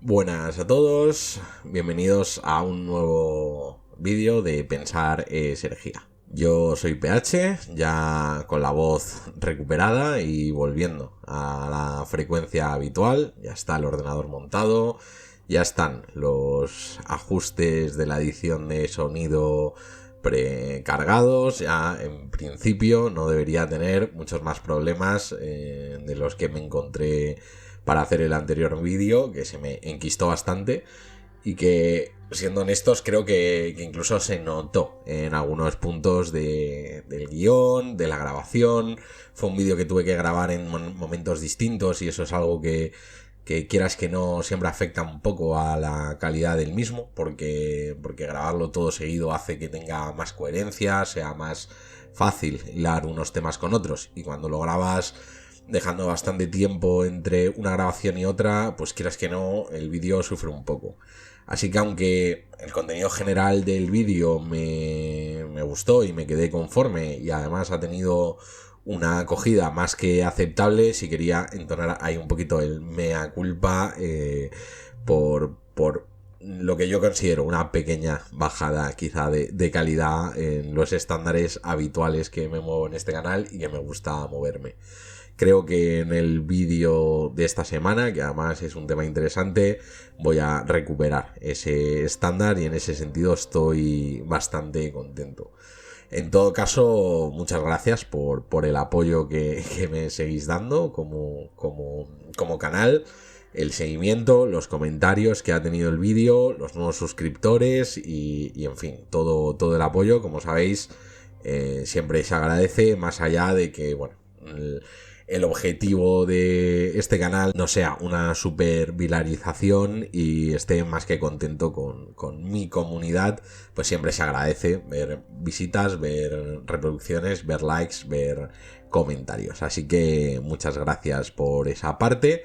Buenas a todos, bienvenidos a un nuevo vídeo de Pensar es herejía. Yo soy PH, ya con la voz recuperada y volviendo a la frecuencia habitual. Ya está el ordenador montado, ya están los ajustes de la edición de sonido precargados. Ya en principio no debería tener muchos más problemas de los que me encontré para hacer el anterior vídeo, que se me enquistó bastante y que, siendo honestos, creo que incluso se notó en algunos puntos del guión, de la grabación. Fue un vídeo que tuve que grabar en momentos distintos y eso es algo que quieras que no siempre afecta un poco a la calidad del mismo, porque grabarlo todo seguido hace que tenga más coherencia, sea más fácil hilar unos temas con otros, y cuando lo grabas dejando bastante tiempo entre una grabación y otra, pues quieras que no, el vídeo sufre un poco. Así que aunque el contenido general del vídeo me gustó y me quedé conforme, y además ha tenido una acogida más que aceptable, sí quería entonar ahí un poquito el mea culpa por lo que yo considero una pequeña bajada quizá de calidad en los estándares habituales que me muevo en este canal y que me gusta moverme. Creo que en el vídeo de esta semana, que además es un tema interesante, voy a recuperar ese estándar y en ese sentido estoy bastante contento. En todo caso, muchas gracias por el apoyo que me seguís dando como canal, el seguimiento, los comentarios que ha tenido el vídeo, los nuevos suscriptores y en fin, todo el apoyo. Como sabéis, siempre se agradece, más allá de que, bueno, el objetivo de este canal no sea una super viralización y esté más que contento con mi comunidad, pues siempre se agradece ver visitas, ver reproducciones, ver likes, ver comentarios. Así que muchas gracias por esa parte.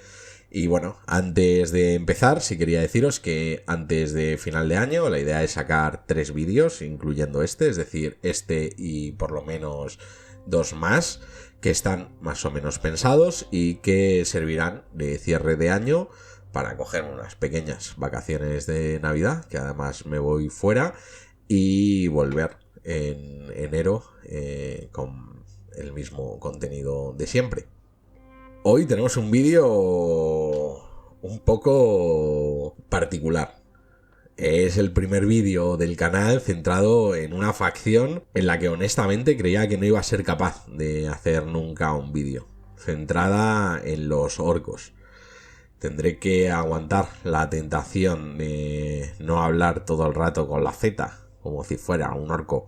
Y bueno, antes de empezar, sí quería deciros que antes de final de año la idea es sacar 3 vídeos, incluyendo este, es decir, este y por lo menos 2 más, que están más o menos pensados y que servirán de cierre de año para coger unas pequeñas vacaciones de Navidad, que además me voy fuera, y volver en enero con el mismo contenido de siempre. Hoy tenemos un vídeo un poco particular. Es el primer vídeo del canal centrado en una facción en la que honestamente creía que no iba a ser capaz de hacer nunca un vídeo, centrada en los orcos. Tendré que aguantar la tentación de no hablar todo el rato con la Z, como si fuera un orco,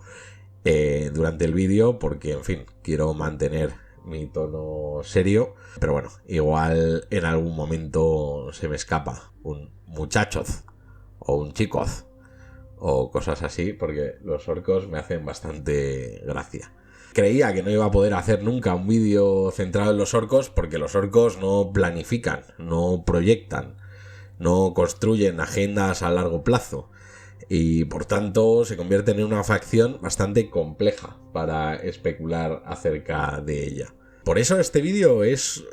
durante el vídeo, porque en fin, quiero mantener mi tono serio, pero bueno, igual en algún momento se me escapa un muchachos o un chicos o cosas así, porque los orcos me hacen bastante gracia. Creía que no iba a poder hacer nunca un vídeo centrado en los orcos porque los orcos no planifican, no proyectan, no construyen agendas a largo plazo y por tanto se convierten en una facción bastante compleja para especular acerca de ella. Por eso este vídeo es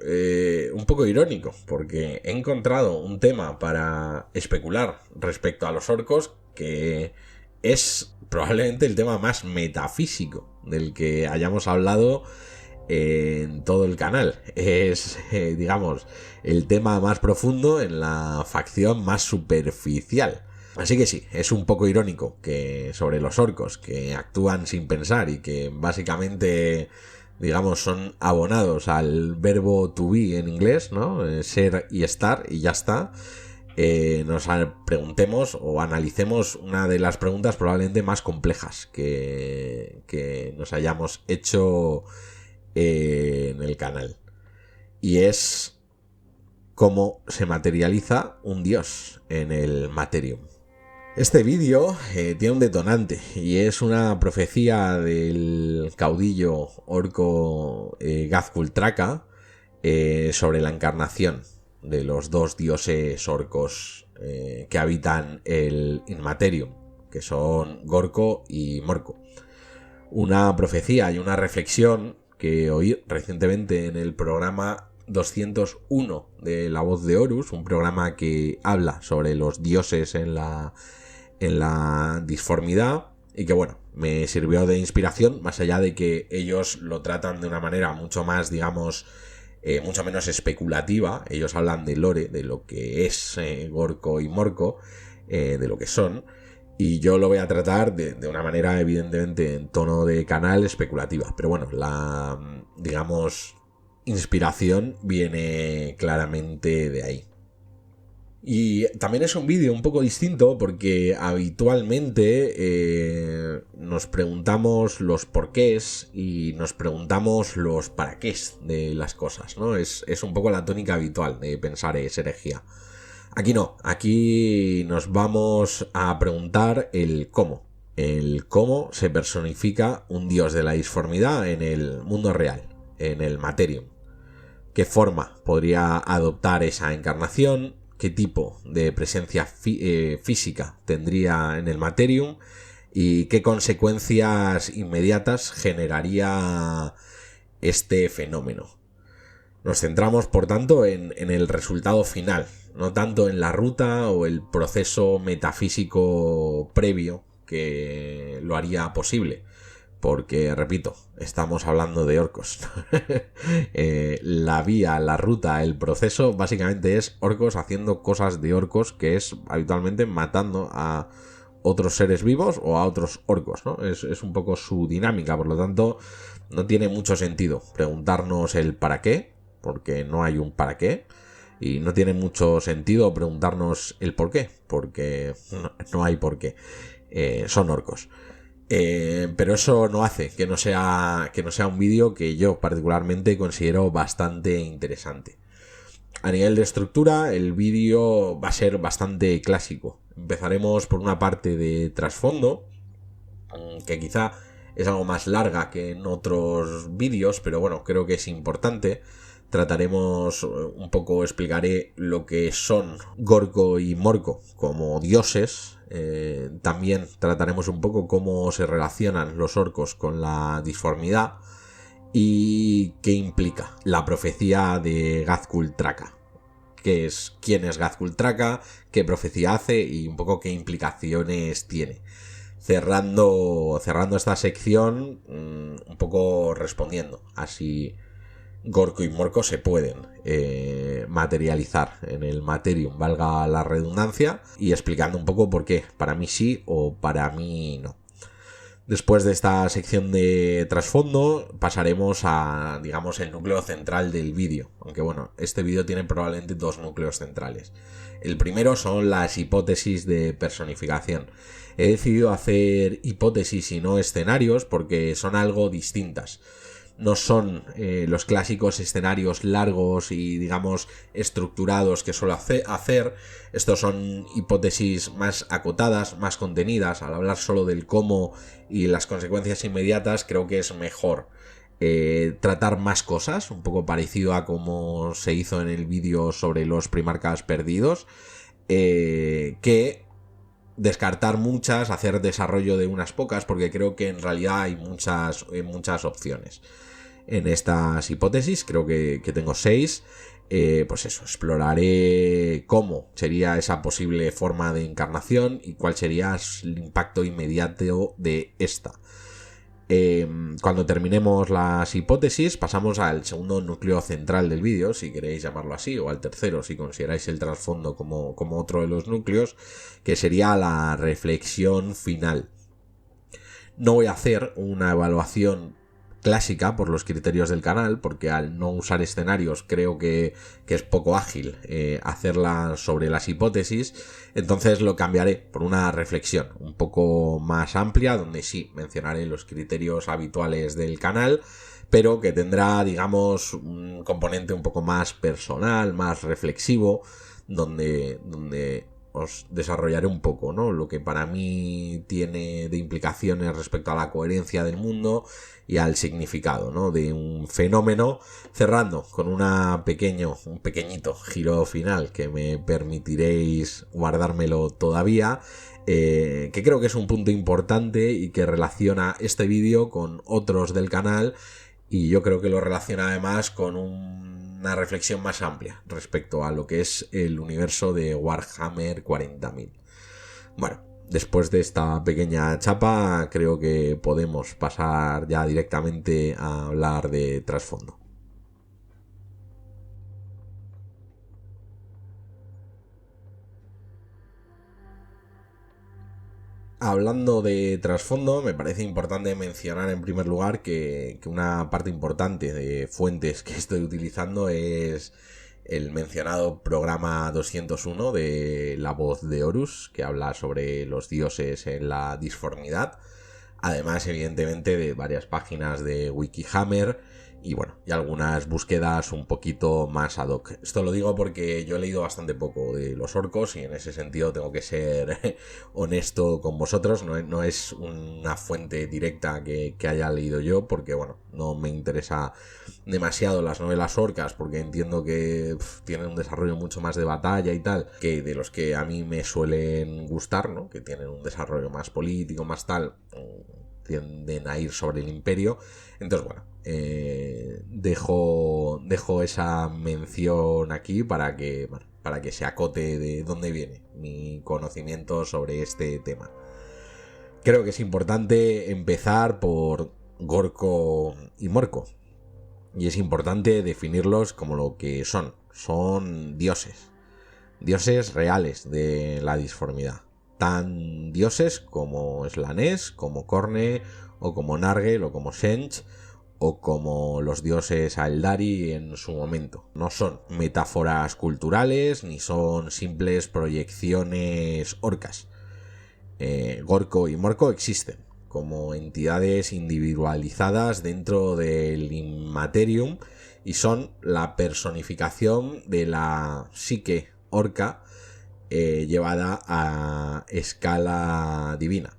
un poco irónico, porque he encontrado un tema para especular respecto a los orcos que es probablemente el tema más metafísico del que hayamos hablado en todo el canal. Es, digamos, el tema más profundo en la facción más superficial. Así que sí, es un poco irónico que sobre los orcos que actúan sin pensar y que básicamente, digamos, son abonados al verbo to be en inglés, ¿no? Ser y estar y ya está. Nos preguntemos o analicemos una de las preguntas probablemente más complejas que nos hayamos hecho en el canal. Y es cómo se materializa un dios en el Materium. Este vídeo tiene un detonante y es una profecía del caudillo orco Gazkultraka sobre la encarnación de los dos dioses orcos que habitan el Inmaterium, que son Gorko y Morko. Una profecía y una reflexión que oí recientemente en el programa 201 de La Voz de Horus, un programa que habla sobre los dioses en la disformidad y que, bueno, me sirvió de inspiración, más allá de que ellos lo tratan de una manera mucho más, digamos, mucho menos especulativa. Ellos hablan de lore, de lo que es Gorko y Morko, de lo que son, y yo lo voy a tratar de una manera evidentemente en tono de canal especulativa, pero bueno, la, digamos, inspiración viene claramente de ahí. Y también es un vídeo un poco distinto porque habitualmente nos preguntamos los porqués y nos preguntamos los para qué de las cosas, ¿no? Es un poco la tónica habitual de pensar es herejía. Aquí no, aquí nos vamos a preguntar el cómo. El cómo se personifica un dios de la disformidad en el mundo real, en el Materium. ¿Qué forma podría adoptar esa encarnación? ¿Qué tipo de presencia física tendría en el Materium? ¿Y qué consecuencias inmediatas generaría este fenómeno? Nos centramos, por tanto, en el resultado final, no tanto en la ruta o el proceso metafísico previo que lo haría posible. Porque, repito, estamos hablando de orcos. La vía, la ruta, el proceso básicamente es orcos haciendo cosas de orcos, que es habitualmente matando a otros seres vivos o a otros orcos, ¿no? Es un poco su dinámica, por lo tanto no tiene mucho sentido preguntarnos el para qué, porque no hay un para qué, y no tiene mucho sentido preguntarnos el por qué, porque no hay por qué. Son orcos. Pero eso no hace que no sea un vídeo que yo particularmente considero bastante interesante. A nivel de estructura, el vídeo va a ser bastante clásico. Empezaremos por una parte de trasfondo, que quizá es algo más larga que en otros vídeos, pero bueno, creo que es importante. Trataremos un poco, explicaré lo que son Gorko y Morko como dioses. También trataremos un poco cómo se relacionan los orcos con la disformidad y qué implica la profecía de Gazkul Traka. ¿Quién es Gazkul Traka? ¿Qué profecía hace? Y un poco qué implicaciones tiene. Cerrando esta sección, un poco respondiendo así. Gorko y Morko se pueden materializar en el Materium, valga la redundancia, y explicando un poco por qué, para mí sí o para mí no. Después de esta sección de trasfondo pasaremos a, digamos, el núcleo central del vídeo, aunque bueno, este vídeo tiene probablemente dos núcleos centrales. El primero son las hipótesis de personificación. He decidido hacer hipótesis y no escenarios porque son algo distintas. No son los clásicos escenarios largos y, digamos, estructurados que suelo hacer. Estos son hipótesis más acotadas, más contenidas. Al hablar solo del cómo y las consecuencias inmediatas, creo que es mejor tratar más cosas, un poco parecido a como se hizo en el vídeo sobre los primarcas perdidos, que descartar muchas, hacer desarrollo de unas pocas, porque creo que en realidad hay muchas opciones. En estas hipótesis, creo que tengo 6. Pues eso, exploraré cómo sería esa posible forma de encarnación y cuál sería el impacto inmediato de esta. Cuando terminemos las hipótesis, pasamos al segundo núcleo central del vídeo, si queréis llamarlo así, o al tercero, si consideráis el trasfondo como otro de los núcleos, que sería la reflexión final. No voy a hacer una evaluación clásica por los criterios del canal, porque al no usar escenarios creo que es poco ágil hacerla sobre las hipótesis. Entonces lo cambiaré por una reflexión un poco más amplia, donde sí mencionaré los criterios habituales del canal, pero que tendrá, digamos, un componente un poco más personal, más reflexivo, donde os desarrollaré un poco, ¿no?, lo que para mí tiene de implicaciones respecto a la coherencia del mundo y al significado, ¿no?, de un fenómeno, cerrando con un pequeñito giro final que me permitiréis guardármelo todavía, que creo que es un punto importante y que relaciona este vídeo con otros del canal Y yo creo que lo relaciona además con una reflexión más amplia respecto a lo que es el universo de Warhammer 40.000. Bueno, después de esta pequeña chapa, creo que podemos pasar ya directamente a hablar de trasfondo. Hablando de trasfondo, me parece importante mencionar en primer lugar que una parte importante de fuentes que estoy utilizando es el mencionado programa 201 de La Voz de Horus, que habla sobre los dioses en la disformidad. Además, evidentemente, de varias páginas de Wikihammer y bueno, y algunas búsquedas un poquito más ad hoc. Esto lo digo porque yo he leído bastante poco de los orcos y en ese sentido tengo que ser honesto con vosotros. No es una fuente directa que haya leído yo porque bueno, no me interesa demasiado las novelas orcas porque entiendo que tienen un desarrollo mucho más de batalla y tal que de los que a mí me suelen gustar, ¿no? Que tienen un desarrollo más político, más tal, tienden a ir sobre el imperio. Entonces bueno, dejo esa mención aquí para que se acote de dónde viene mi conocimiento sobre este tema. Creo que es importante empezar por Gorko y Morko. Y es importante definirlos como lo que son. Son dioses. Dioses reales de la disformidad. Tan dioses como Slanesh, como Khorne, o como Nargel, o como Sench, o como los dioses Aeldari en su momento. No son metáforas culturales, ni son simples proyecciones orcas. Gorko y Morko existen como entidades individualizadas dentro del Immaterium y son la personificación de la psique orca llevada a escala divina.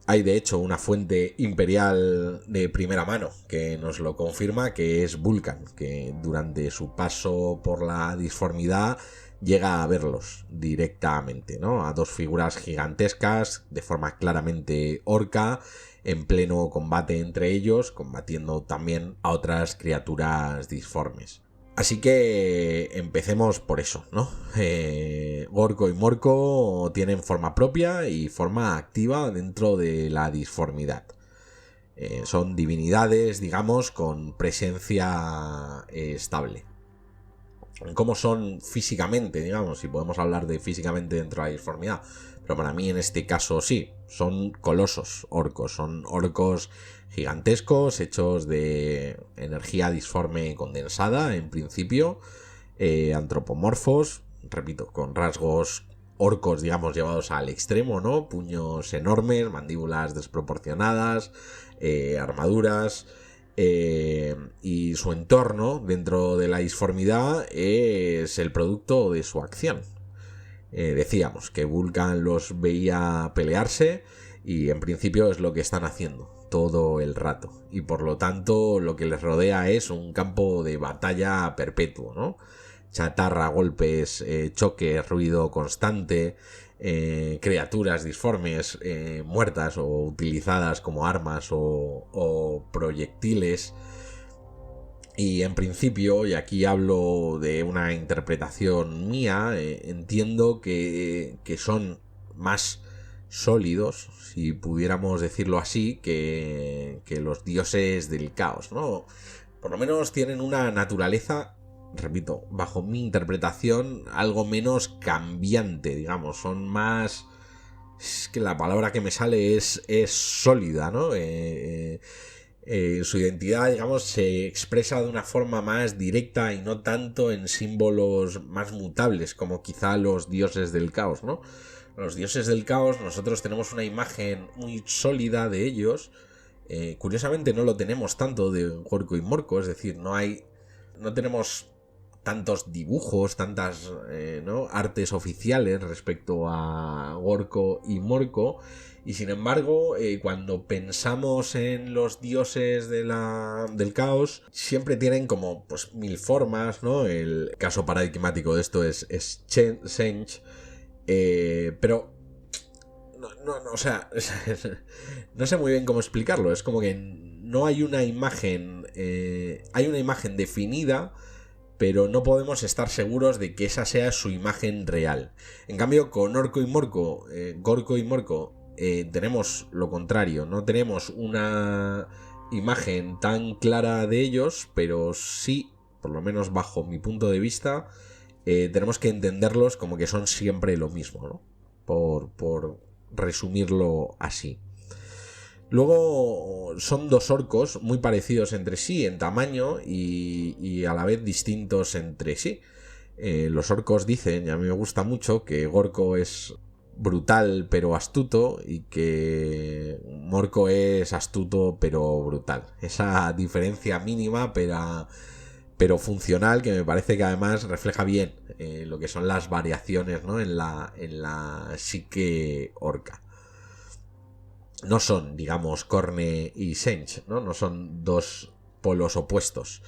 Hay de hecho una fuente imperial de primera mano que nos lo confirma, que es Vulcan, que durante su paso por la disformidad llega a verlos directamente, ¿no? A dos figuras gigantescas de forma claramente orca en pleno combate entre ellos, combatiendo también a otras criaturas disformes. Así que empecemos por eso, ¿no? Gorko y Morko tienen forma propia y forma activa dentro de la disformidad. Son divinidades, digamos, con presencia estable. ¿Cómo son físicamente, digamos? Si podemos hablar de físicamente dentro de la disformidad. Pero para mí en este caso sí, son colosos orcos, son orcos gigantescos, hechos de energía disforme condensada, en principio, antropomorfos, repito, con rasgos orcos, digamos, llevados al extremo, ¿no? Puños enormes, mandíbulas desproporcionadas, armaduras, y su entorno dentro de la disformidad es el producto de su acción. Decíamos que Vulcan los veía pelearse y en principio es lo que están haciendo todo el rato, y por lo tanto lo que les rodea es un campo de batalla perpetuo, ¿no? Chatarra, golpes, choques, ruido constante, criaturas disformes muertas o utilizadas como armas o proyectiles. Y en principio, y aquí hablo de una interpretación mía, entiendo que son más sólidos, si pudiéramos decirlo así, que los dioses del caos, ¿no? Por lo menos tienen una naturaleza, repito, bajo mi interpretación, algo menos cambiante, digamos. Son más... Es que la palabra que me sale es sólida, ¿no? Su identidad, digamos, se expresa de una forma más directa y no tanto en símbolos más mutables, como quizá los dioses del caos, ¿no? Los dioses del caos, nosotros tenemos una imagen muy sólida de ellos. Curiosamente no lo tenemos tanto de Gorko y Morko, es decir, no tenemos tantos dibujos, tantas ¿no? artes oficiales respecto a Gorko y Morko. Y sin embargo, cuando pensamos en los dioses del caos, siempre tienen como pues mil formas, ¿no? El caso paradigmático de esto es Sench, pero no, o sea, no sé muy bien cómo explicarlo. Es como que no hay una imagen, hay una imagen definida, pero no podemos estar seguros de que esa sea su imagen real. En cambio, con Gorko y Morko, tenemos lo contrario, no tenemos una imagen tan clara de ellos, pero sí, por lo menos bajo mi punto de vista, tenemos que entenderlos como que son siempre lo mismo, ¿no? Por resumirlo así. Luego son dos orcos muy parecidos entre sí en tamaño y a la vez distintos entre sí. Los orcos dicen, y a mí me gusta mucho, que Gorko es brutal pero astuto y que Morko es astuto pero brutal. Esa diferencia mínima pero funcional, que me parece que además refleja bien lo que son las variaciones, ¿no? en la psique orca. No son, digamos, Corne y Sench, ¿no? No son dos polos opuestos.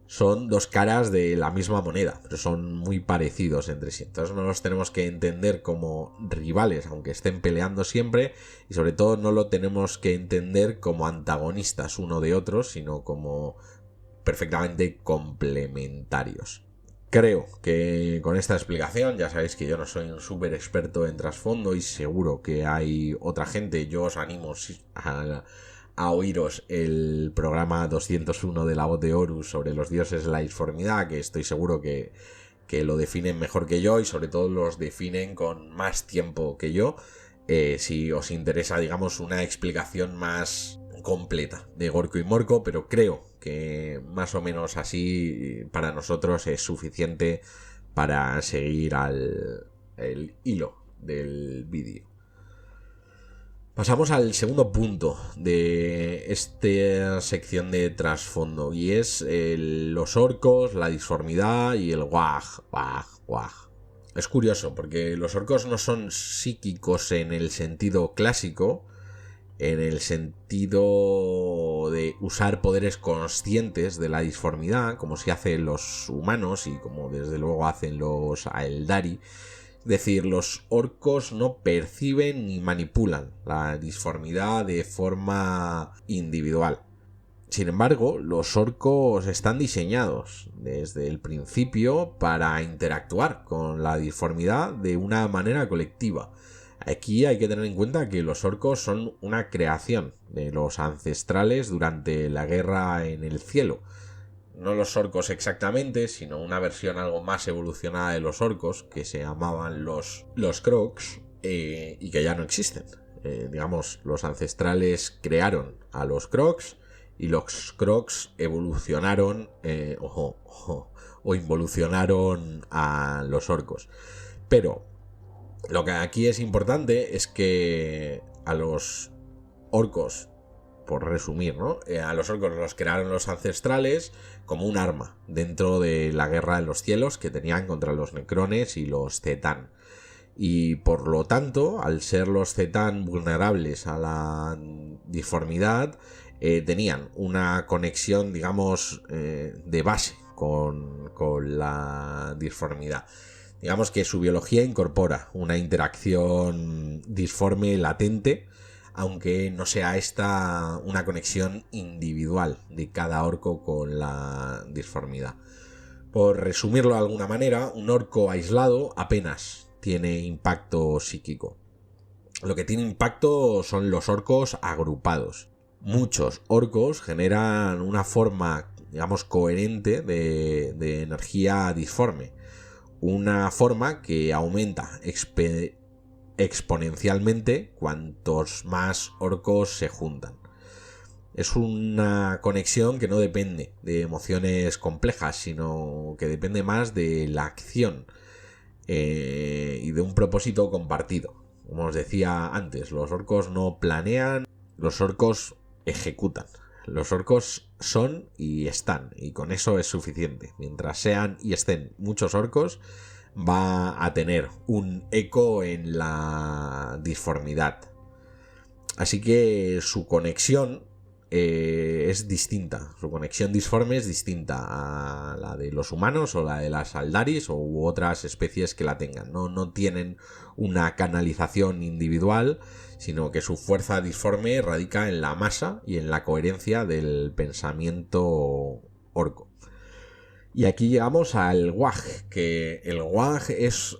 Son dos caras de la misma moneda, pero son muy parecidos entre sí. Entonces no los tenemos que entender como rivales, aunque estén peleando siempre, y sobre todo no lo tenemos que entender como antagonistas uno de otro, sino como perfectamente complementarios. Creo que con esta explicación, ya sabéis que yo no soy un súper experto en trasfondo y seguro que hay otra gente. Yo os animo a oíros el programa 201 de La Voz de Horus sobre los dioses de la disformidad, que estoy seguro que lo definen mejor que yo y sobre todo los definen con más tiempo que yo. Si os interesa, digamos, una explicación más completa de Gorko y Morko, pero creo que más o menos así para nosotros es suficiente para seguir el hilo del vídeo. Pasamos al segundo punto de esta sección de trasfondo y es los orcos, la disformidad y el wag. Es curioso porque los orcos no son psíquicos en el sentido clásico, en el sentido de usar poderes conscientes de la disformidad, como se hacen los humanos y como desde luego hacen los Aeldari. Es decir, los orcos no perciben ni manipulan la disformidad de forma individual. Sin embargo, los orcos están diseñados desde el principio para interactuar con la disformidad de una manera colectiva. Aquí hay que tener en cuenta que los orcos son una creación de los ancestrales durante la guerra en el cielo. No los orcos exactamente, sino una versión algo más evolucionada de los orcos, que se llamaban los Krogs, y que ya no existen. Digamos, los ancestrales crearon a los Krogs y los Krogs evolucionaron o involucionaron a los orcos. Pero lo que aquí es importante es que a los orcos, por resumir, ¿no? A los orcos los crearon los ancestrales como un arma dentro de la guerra en los cielos que tenían contra los necrones y los Zetán. Y por lo tanto, al ser los Zetán vulnerables a la disformidad, tenían una conexión, digamos, de base con la disformidad. Digamos que su biología incorpora una interacción disforme latente, aunque no sea esta una conexión individual de cada orco con la disformidad. Por resumirlo de alguna manera, un orco aislado apenas tiene impacto psíquico. Lo que tiene impacto son los orcos agrupados. Muchos orcos generan una forma, digamos, coherente de energía disforme. Una forma que aumenta exponencialmente cuantos más orcos se juntan. Es una conexión que no depende de emociones complejas, sino que depende más de la acción y de un propósito compartido. Como os decía antes, los orcos no planean, los orcos ejecutan. Los orcos son y están, y con eso es suficiente. Mientras sean y estén muchos orcos, va a tener un eco en la disformidad. Así que su conexión es distinta. Su conexión disforme es distinta a la de los humanos o la de las Aldaris u otras especies que la tengan. No tienen una canalización individual, sino que su fuerza disforme radica en la masa y en la coherencia del pensamiento orco. Y aquí llegamos al Wag, que el Wag es,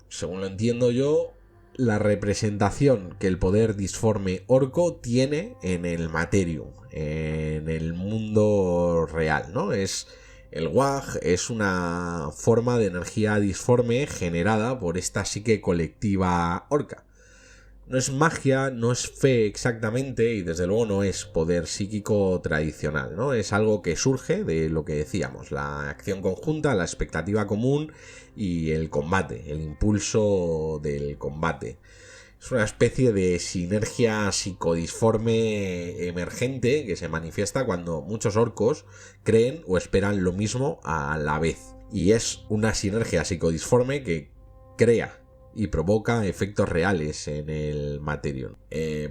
según lo entiendo yo, la representación que el poder disforme orco tiene en el Materium, en el mundo real, ¿no? El Wag es una forma de energía disforme generada por esta psique colectiva orca. No es magia, no es fe exactamente y desde luego no es poder psíquico tradicional, ¿no? Es algo que surge de lo que decíamos, la acción conjunta, la expectativa común y el combate, el impulso del combate. Es una especie de sinergia psicodisforme emergente que se manifiesta cuando muchos orcos creen o esperan lo mismo a la vez. Y es una sinergia psicodisforme que crea y provoca efectos reales en el Materium.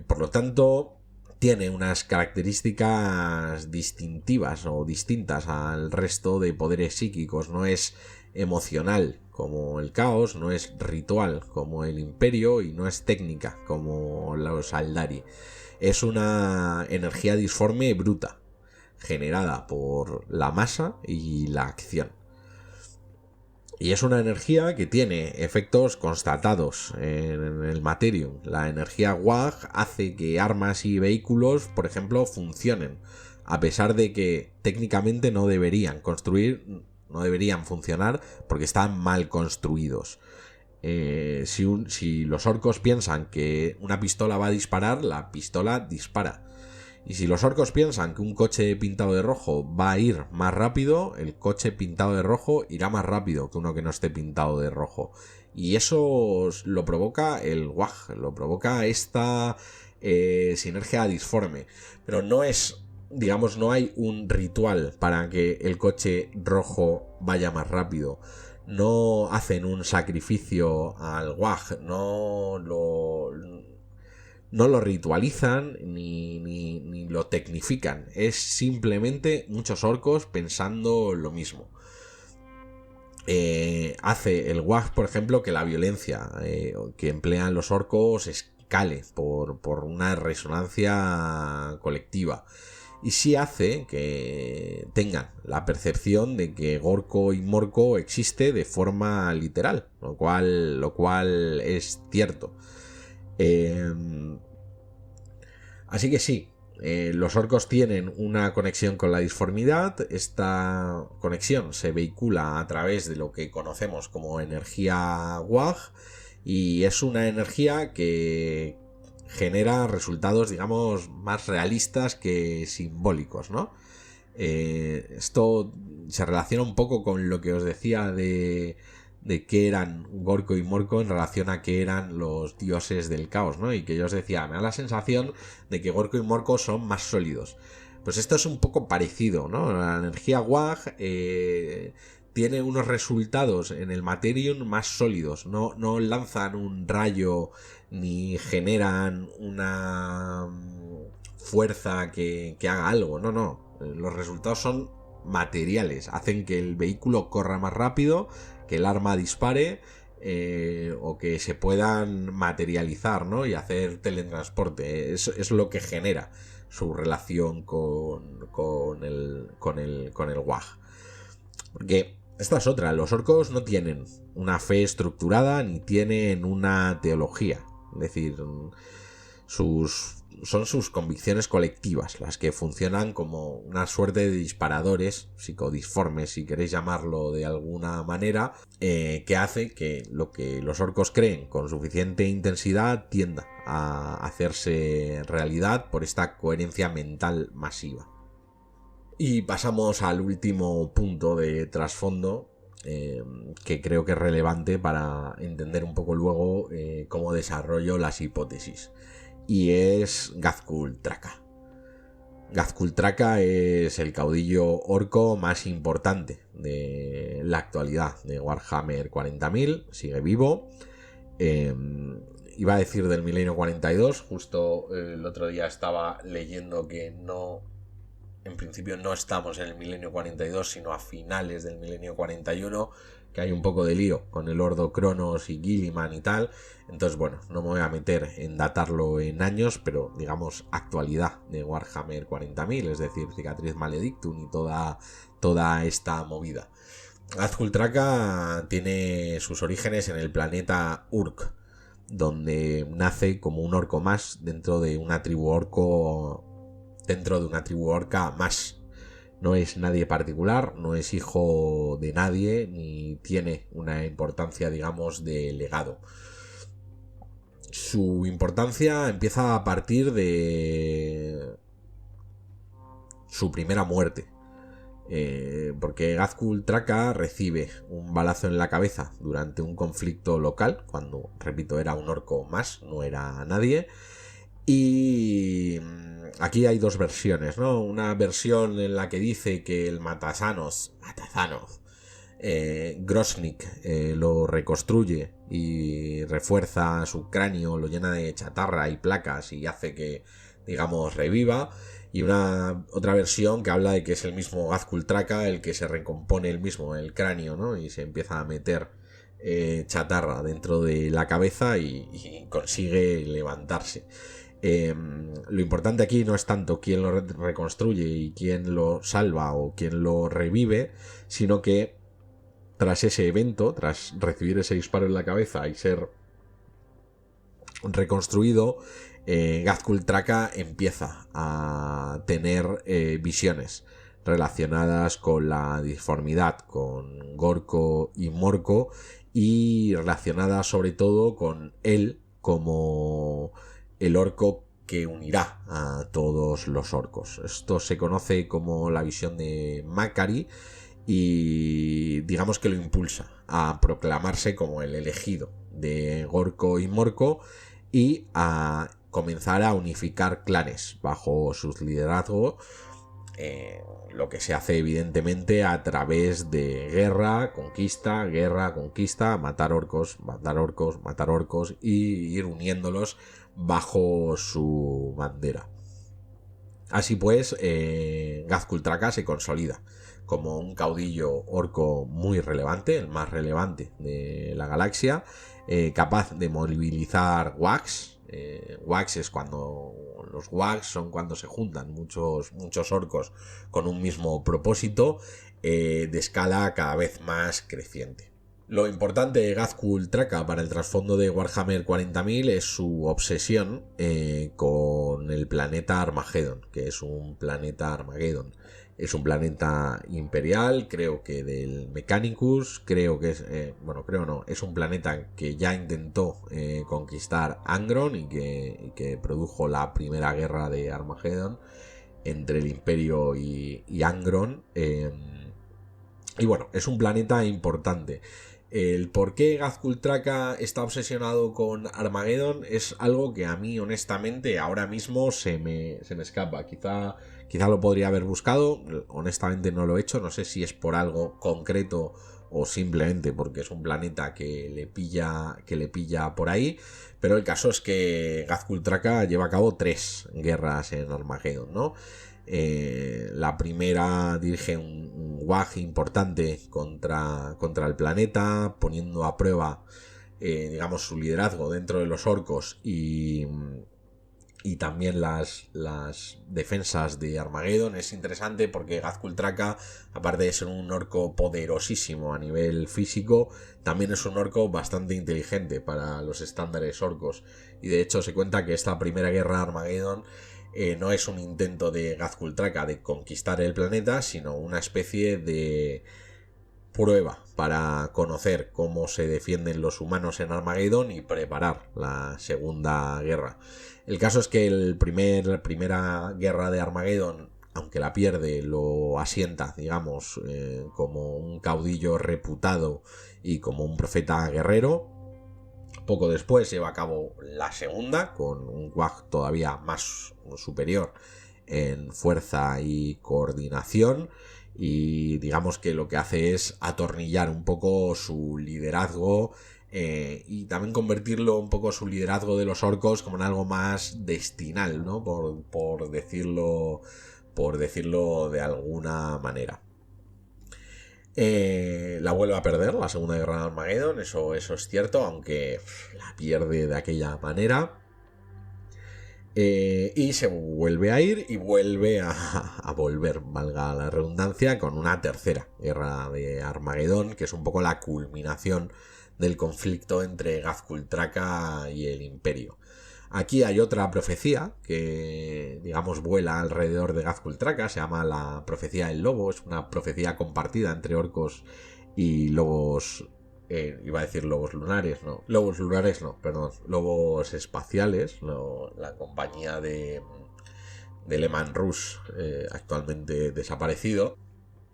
Por lo tanto, tiene unas características distintivas o distintas al resto de poderes psíquicos. No es emocional como el caos, no es ritual como el imperio y no es técnica como los Aldari. Es una energía disforme bruta, generada por la masa y la acción. Y es una energía que tiene efectos constatados en el Materium. La energía Wag hace que armas y vehículos, por ejemplo, funcionen, a pesar de que técnicamente no deberían funcionar porque están mal construidos. Si los orcos piensan que una pistola va a disparar, la pistola dispara. Y si los orcos piensan que un coche pintado de rojo va a ir más rápido, el coche pintado de rojo irá más rápido que uno que no esté pintado de rojo. Y eso lo provoca el Wag, lo provoca esta sinergia disforme. Pero no es, digamos, no hay un ritual para que el coche rojo vaya más rápido. No hacen un sacrificio al Wag, no lo ritualizan ni lo tecnifican. Es simplemente muchos orcos pensando lo mismo. Hace el Wag, por ejemplo, que la violencia que emplean los orcos escale por una resonancia colectiva. Y sí hace que tengan la percepción de que Gorko y Morko existe de forma literal, lo cual es cierto. Así que sí, los orcos tienen una conexión con la disformidad. Esta conexión se vehicula a través de lo que conocemos como energía Wag y es una energía que genera resultados, digamos, más realistas que simbólicos, ¿no? Esto se relaciona un poco con lo que os decía de qué eran Gorko y Morko en relación a qué eran los dioses del caos, ¿no? Y que yo os decía, me da la sensación de que Gorko y Morko son más sólidos. Pues esto es un poco parecido, ¿no? La energía Wag tiene unos resultados en el Materium más sólidos. No lanzan un rayo ni generan una fuerza que haga algo. No. Los resultados son materiales. Hacen que el vehículo corra más rápido, que el arma dispare o que se puedan materializar, ¿no? Y hacer teletransporte. Es lo que genera su relación con el Wag. Porque esta es otra, los orcos no tienen una fe estructurada ni tienen una teología. Es decir, son sus convicciones colectivas las que funcionan como una suerte de disparadores psicodisformes, si queréis llamarlo de alguna manera, que hace que lo que los orcos creen con suficiente intensidad tienda a hacerse realidad por esta coherencia mental masiva. Y pasamos al último punto de trasfondo, que creo que es relevante para entender un poco luego cómo desarrollo las hipótesis. Y es Ghazghkull Traka. Ghazghkull Traka es el caudillo orco más importante de la actualidad de Warhammer 40.000, sigue vivo. iba a decir del milenio 42, justo el otro día estaba leyendo que en principio no estamos en el milenio 42, sino a finales del milenio 41, que hay un poco de lío con el Ordo Cronos y Gilliman y tal. Entonces, bueno, no me voy a meter en datarlo en años, pero digamos actualidad de Warhammer 40.000, es decir, Cicatriz Maledictum y toda esta movida. Azkul Traka tiene sus orígenes en el planeta Urk, donde nace como un orco más dentro de una tribu orca más. No es nadie particular, no es hijo de nadie, ni tiene una importancia, digamos, de legado. Su importancia empieza a partir de su primera muerte. Porque Azkul Traka recibe un balazo en la cabeza durante un conflicto local, cuando, repito, era un orco más, no era nadie. Y aquí hay dos versiones, ¿no? Una versión en la que dice que el Matazanos, Grosnik lo reconstruye y refuerza su cráneo, lo llena de chatarra y placas y hace que, digamos, reviva. Y una otra versión que habla de que es el mismo Azkul Traka el que se recompone el cráneo, ¿no? Y se empieza a meter chatarra dentro de la cabeza y consigue levantarse. Lo importante aquí no es tanto quién lo reconstruye y quién lo salva o quién lo revive, sino que tras ese evento, tras recibir ese disparo en la cabeza y ser reconstruido, Azkul Traka empieza a tener visiones relacionadas con la disformidad, con Gorko y Morko, y relacionadas sobre todo con él como el orco que unirá a todos los orcos. Esto se conoce como la visión de Makari y digamos que lo impulsa a proclamarse como el elegido de Gorko y Morko y a comenzar a unificar clanes bajo su liderazgo, lo que se hace evidentemente a través de guerra, conquista, matar orcos y ir uniéndolos bajo su bandera. Así pues, Azkul Traka se consolida como un caudillo orco muy relevante, el más relevante de la galaxia, capaz de movilizar Wags. Wags es cuando los Wags son cuando se juntan muchos orcos con un mismo propósito, de escala cada vez más creciente. Lo importante de Azkul Traka para el trasfondo de Warhammer 40.000 es su obsesión con el planeta Armageddon, que es un planeta Armageddon. Es un planeta imperial, creo que del Mechanicus, creo que es, es un planeta que ya intentó conquistar Angron y que produjo la primera guerra de Armageddon entre el Imperio y Angron. Y bueno, es un planeta importante. El por qué Azkul Traka está obsesionado con Armageddon es algo que a mí honestamente ahora mismo se me escapa. Quizá lo podría haber buscado, honestamente no lo he hecho, no sé si es por algo concreto o simplemente porque es un planeta que le pilla por ahí, pero el caso es que Azkul Traka lleva a cabo 3 guerras en Armageddon, ¿no? La primera dirige un WAG importante contra el planeta, poniendo a prueba digamos su liderazgo dentro de los orcos y también las defensas de Armageddon. Es interesante porque Azkul Traka, aparte de ser un orco poderosísimo a nivel físico, también es un orco bastante inteligente para los estándares orcos, y de hecho se cuenta que esta primera guerra de Armageddon no es un intento de Azkul Traka de conquistar el planeta, sino una especie de prueba para conocer cómo se defienden los humanos en Armageddon y preparar la segunda guerra. El caso es que la primera guerra de Armageddon, aunque la pierde, lo asienta, digamos, como un caudillo reputado y como un profeta guerrero. Poco después lleva a cabo la segunda, con un WAG todavía más superior en fuerza y coordinación, y digamos que lo que hace es atornillar un poco su liderazgo y también convertirlo un poco su liderazgo de los orcos como en algo más destinal, ¿no? Por decirlo de alguna manera. La vuelve a perder la Segunda Guerra de Armageddon, eso es cierto, aunque la pierde de aquella manera. Y se vuelve a ir y vuelve a volver, valga la redundancia, con una tercera guerra de Armagedón, que es un poco la culminación del conflicto entre Gazkultraka y el Imperio. Aquí hay otra profecía que, digamos, vuela alrededor de Gazkultraka, se llama la profecía del lobo, es una profecía compartida entre orcos y lobos. Iba a decir lobos lunares, no. Lobos lunares no, perdón. Lobos espaciales, la compañía de Lehman Russ, actualmente desaparecido.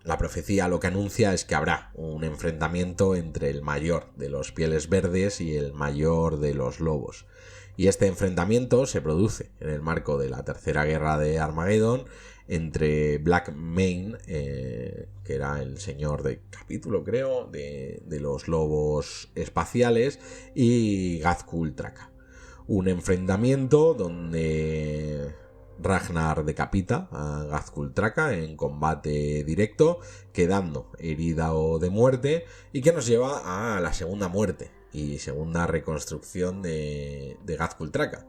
La profecía lo que anuncia es que habrá un enfrentamiento entre el mayor de los pieles verdes y el mayor de los lobos. Y este enfrentamiento se produce en el marco de la Tercera Guerra de Armageddon entre Black Mane, que era el señor de capítulo, creo, de los lobos espaciales, y Gazkultraka. Un enfrentamiento donde Ragnar decapita a Gazkultraka en combate directo, quedando herida o de muerte, y que nos lleva a la segunda muerte y segunda reconstrucción de Gazkultraka,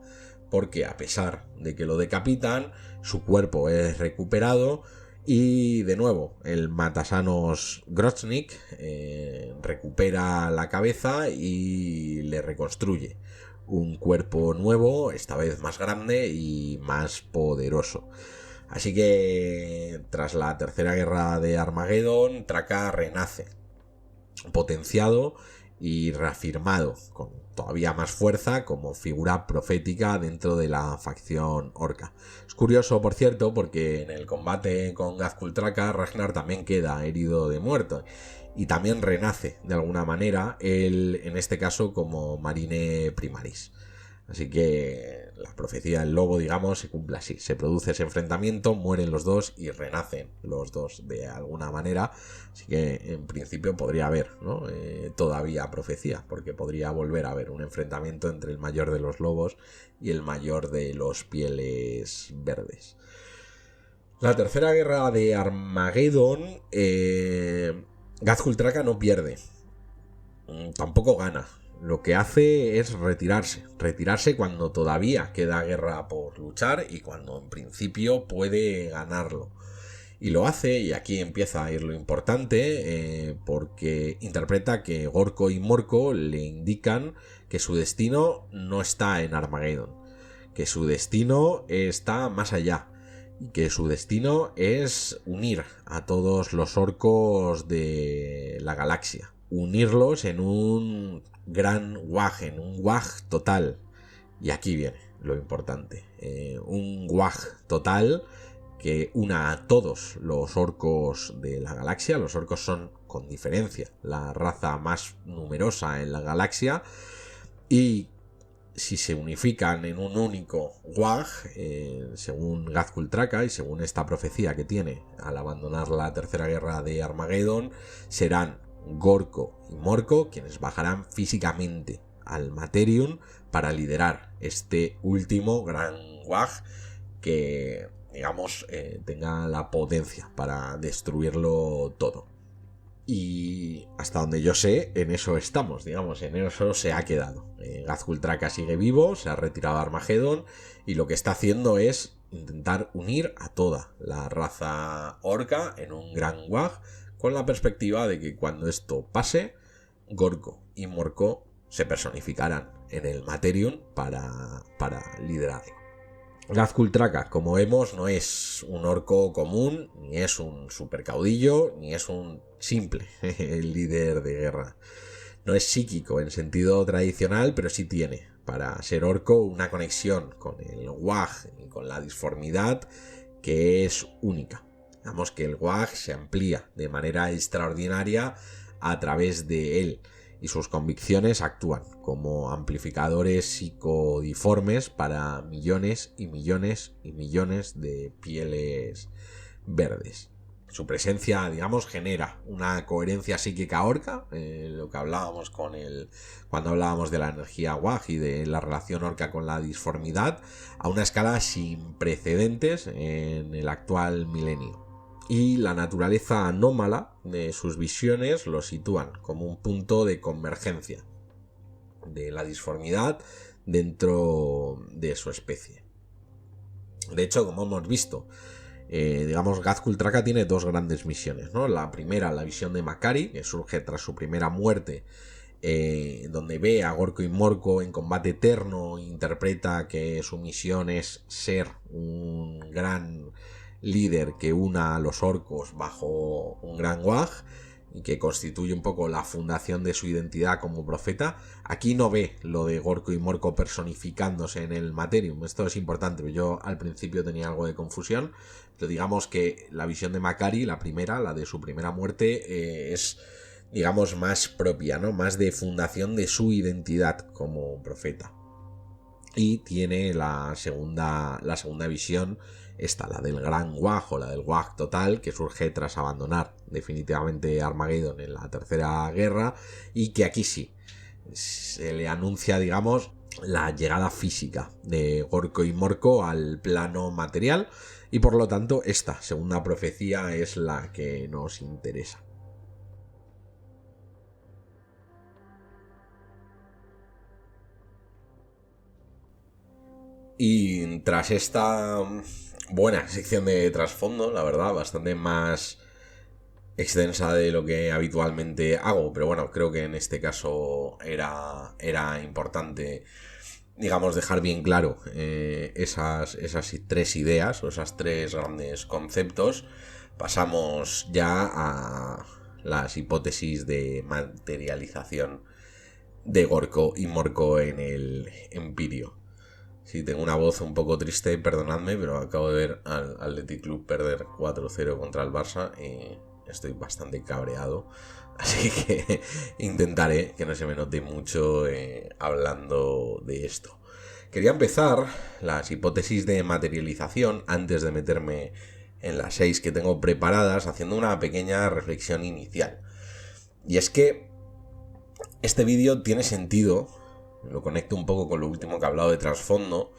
porque a pesar de que lo decapitan, su cuerpo es recuperado y de nuevo el matasanos Grotznik recupera la cabeza y le reconstruye un cuerpo nuevo, esta vez más grande y más poderoso. Así que tras la Tercera Guerra de Armageddon, Traka renace, potenciado y reafirmado con todavía más fuerza como figura profética dentro de la facción orca. Es curioso, por cierto, porque en el combate con Gazkultraka Ragnar también queda herido de muerte y también renace de alguna manera, él en este caso como Marine Primaris. Así que la profecía del lobo, digamos, se cumple así. Se produce ese enfrentamiento, mueren los dos y renacen los dos de alguna manera. Así que en principio podría haber, ¿no? Todavía profecía, porque podría volver a haber un enfrentamiento entre el mayor de los lobos y el mayor de los pieles verdes. La Tercera Guerra de Armageddon, Gazkultraka no pierde, tampoco gana. Lo que hace es retirarse cuando todavía queda guerra por luchar y cuando en principio puede ganarlo. Y lo hace, y aquí empieza a ir lo importante, porque interpreta que Gorko y Morko le indican que su destino no está en Armageddon, que su destino está más allá, y que su destino es unir a todos los orcos de la galaxia, unirlos en un gran wag, en un wag total. Y aquí viene lo importante, un wag total que una a todos los orcos de la galaxia. Los orcos son, con diferencia, la raza más numerosa en la galaxia, y si se unifican en un único wag, según Gazkultraka y según esta profecía que tiene al abandonar la Tercera Guerra de Armageddon, serán Gorko y Morko quienes bajarán físicamente al Materium para liderar este último gran wag que, digamos, tenga la potencia para destruirlo todo. Y hasta donde yo sé, en eso estamos, digamos, en eso se ha quedado. Gazkultraka sigue vivo, se ha retirado a Armageddon y lo que está haciendo es intentar unir a toda la raza orca en un gran wag, con la perspectiva de que cuando esto pase, Gorko y Morko se personificarán en el Materium para liderarlo. Gazkultraka, como vemos, no es un orco común, ni es un supercaudillo, ni es un simple líder de guerra. No es psíquico en sentido tradicional, pero sí tiene, para ser orco, una conexión con el wag y con la disformidad que es única. Digamos que el wag se amplía de manera extraordinaria a través de él, y sus convicciones actúan como amplificadores psicodiformes para millones y millones y millones de pieles verdes. Su presencia, digamos, genera una coherencia psíquica orca, lo que hablábamos cuando hablábamos de la energía WAG y de la relación orca con la disformidad, a una escala sin precedentes en el actual milenio. Y la naturaleza anómala de sus visiones lo sitúan como un punto de convergencia de la disformidad dentro de su especie. De hecho, como hemos visto, digamos, Ghazghkull Traka tiene dos grandes misiones, ¿no? La primera, la visión de Makari, que surge tras su primera muerte, donde ve a Gorko y Morko en combate eterno, interpreta que su misión es ser un gran líder que una a los orcos bajo un gran wag y que constituye un poco la fundación de su identidad como profeta. Aquí no ve lo de Gorko y Morko personificándose en el Materium. Esto es importante, yo al principio tenía algo de confusión, pero digamos que la visión de Makari, la primera, la de su primera muerte, es, digamos, más propia, ¿no? Más de fundación de su identidad como profeta. Y tiene la segunda visión, esta, la del gran wag o la del wag total, que surge tras abandonar definitivamente Armageddon en la tercera guerra, y que aquí sí se le anuncia, digamos, la llegada física de Gorko y Morko al plano material, y por lo tanto esta segunda profecía es la que nos interesa. Y tras esta buena sección de trasfondo, la verdad, bastante más extensa de lo que habitualmente hago, pero bueno, creo que en este caso era importante, digamos, dejar bien claro esas tres ideas o esas tres grandes conceptos. Pasamos ya a las hipótesis de materialización de Gorko y Morko en el Empirio. Sí, tengo una voz un poco triste, perdonadme, pero acabo de ver al Athletic Club perder 4-0 contra el Barça y estoy bastante cabreado. Así que intentaré que no se me note mucho hablando de esto. Quería empezar las hipótesis de materialización antes de meterme en las 6 que tengo preparadas, haciendo una pequeña reflexión inicial. Y es que este vídeo tiene sentido, lo conecto un poco con lo último que he hablado de trasfondo,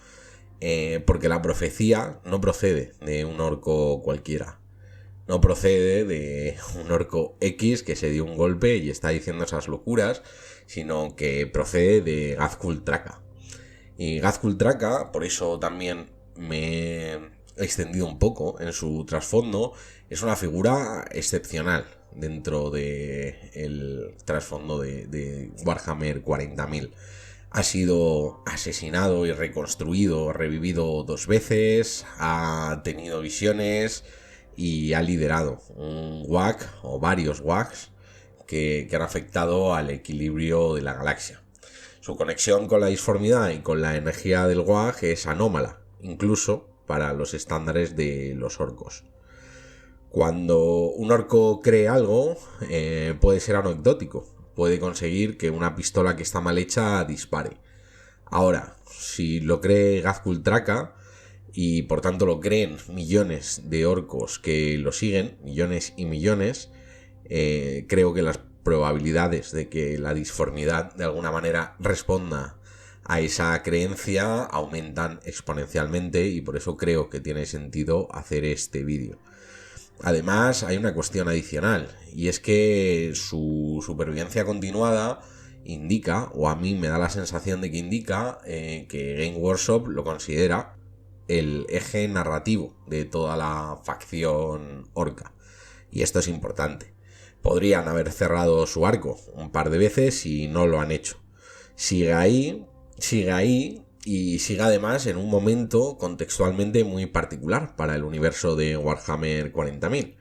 porque la profecía no procede de un orco cualquiera. No procede de un orco X que se dio un golpe y está diciendo esas locuras, sino que procede de Ghazghkull Traka. Y Ghazghkull Traka, por eso también me he extendido un poco en su trasfondo, es una figura excepcional dentro del trasfondo de Warhammer 40.000. Ha sido asesinado y reconstruido, revivido 2 veces, ha tenido visiones y ha liderado un WAG o varios WAGs que han afectado al equilibrio de la galaxia. Su conexión con la disformidad y con la energía del WAG es anómala, incluso para los estándares de los orcos. Cuando un orco cree algo, puede ser anecdótico, puede conseguir que una pistola que está mal hecha dispare. Ahora, si lo cree Ghazghkull Traka, y por tanto lo creen millones de orcos que lo siguen, millones y millones, creo que las probabilidades de que la disformidad de alguna manera responda a esa creencia aumentan exponencialmente, y por eso creo que tiene sentido hacer este vídeo. Además, hay una cuestión adicional, y es que su supervivencia continuada indica, o a mí me da la sensación de que indica, que Game Workshop lo considera el eje narrativo de toda la facción orca. Y esto es importante. Podrían haber cerrado su arco un par de veces y no lo han hecho. Sigue ahí y sigue además en un momento contextualmente muy particular para el universo de Warhammer 40.000.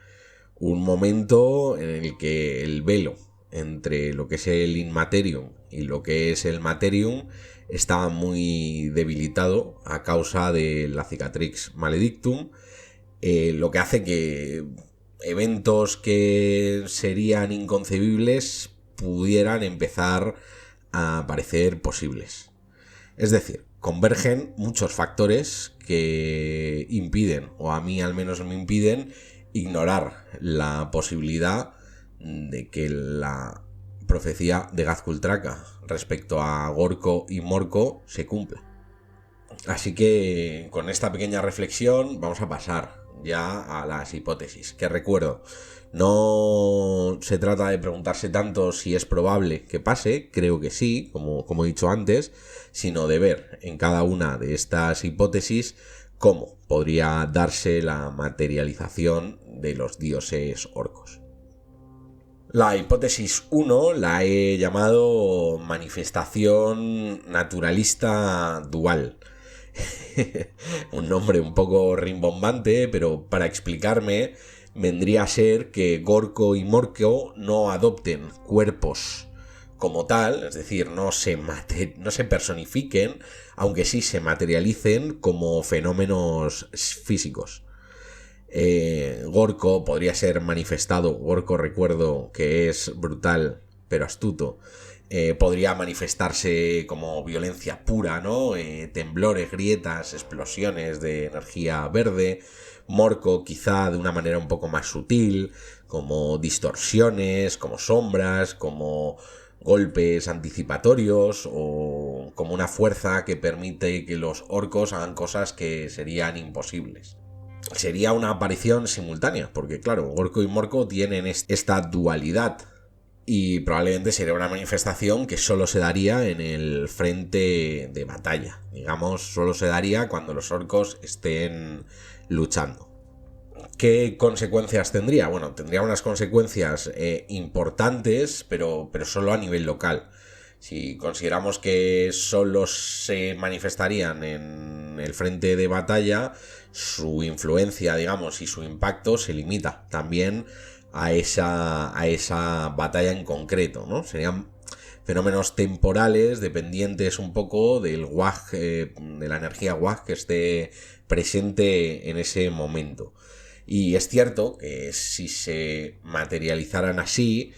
Un momento en el que el velo entre lo que es el Inmaterium y lo que es el Materium está muy debilitado a causa de la Cicatrix Maledictum, lo que hace que eventos que serían inconcebibles pudieran empezar a parecer posibles. Es decir, convergen muchos factores que impiden, o a mí al menos me impiden, ignorar la posibilidad de que la profecía de Gazkultraka respecto a Gorko y Morko se cumpla. Así que con esta pequeña reflexión vamos a pasar ya a las hipótesis, que recuerdo, no se trata de preguntarse tanto si es probable que pase, creo que sí, como he dicho antes, sino de ver en cada una de estas hipótesis cómo podría darse la materialización de los dioses orcos. La hipótesis 1 la he llamado manifestación naturalista dual. Un nombre un poco rimbombante, pero para explicarme vendría a ser que Gorko y Morko no adopten cuerpos como tal, es decir, no se personifiquen, aunque sí se materialicen como fenómenos físicos. Gorko podría ser manifestado, Gorko recuerdo que es brutal pero astuto, podría manifestarse como violencia pura, ¿no? Temblores, grietas, explosiones de energía verde. Morko quizá de una manera un poco más sutil, como distorsiones, como sombras, como golpes anticipatorios o como una fuerza que permite que los orcos hagan cosas que serían imposibles. Sería una aparición simultánea, porque claro, Gorko y Morko tienen esta dualidad y probablemente sería una manifestación que solo se daría en el frente de batalla. Digamos, solo se daría cuando los orcos estén luchando. ¿Qué consecuencias tendría? Bueno, tendría unas consecuencias importantes, pero solo a nivel local. Si consideramos que solo se manifestarían en el frente de batalla, su influencia, digamos, y su impacto se limita también a esa batalla en concreto, ¿no? Serían fenómenos temporales dependientes un poco del Wag, de la energía Wag que esté presente en ese momento. Y es cierto que si se materializaran así,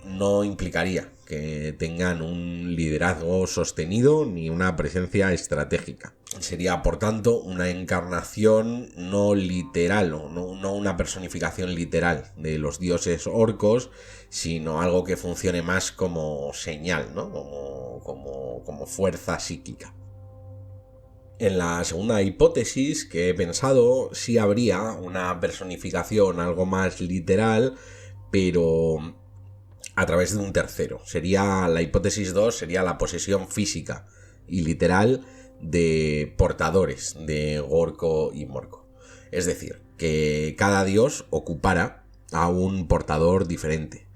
no implicaría que tengan un liderazgo sostenido ni una presencia estratégica. Sería, por tanto, una encarnación no literal, no una personificación literal de los dioses orcos, sino algo que funcione más como señal, ¿no? Como fuerza psíquica. En la segunda hipótesis que he pensado, sí habría una personificación algo más literal, pero a través de un tercero. Sería la hipótesis 2, sería la posesión física y literal de portadores de Gorko y Morko. Es decir, que cada dios ocupara a un portador diferente.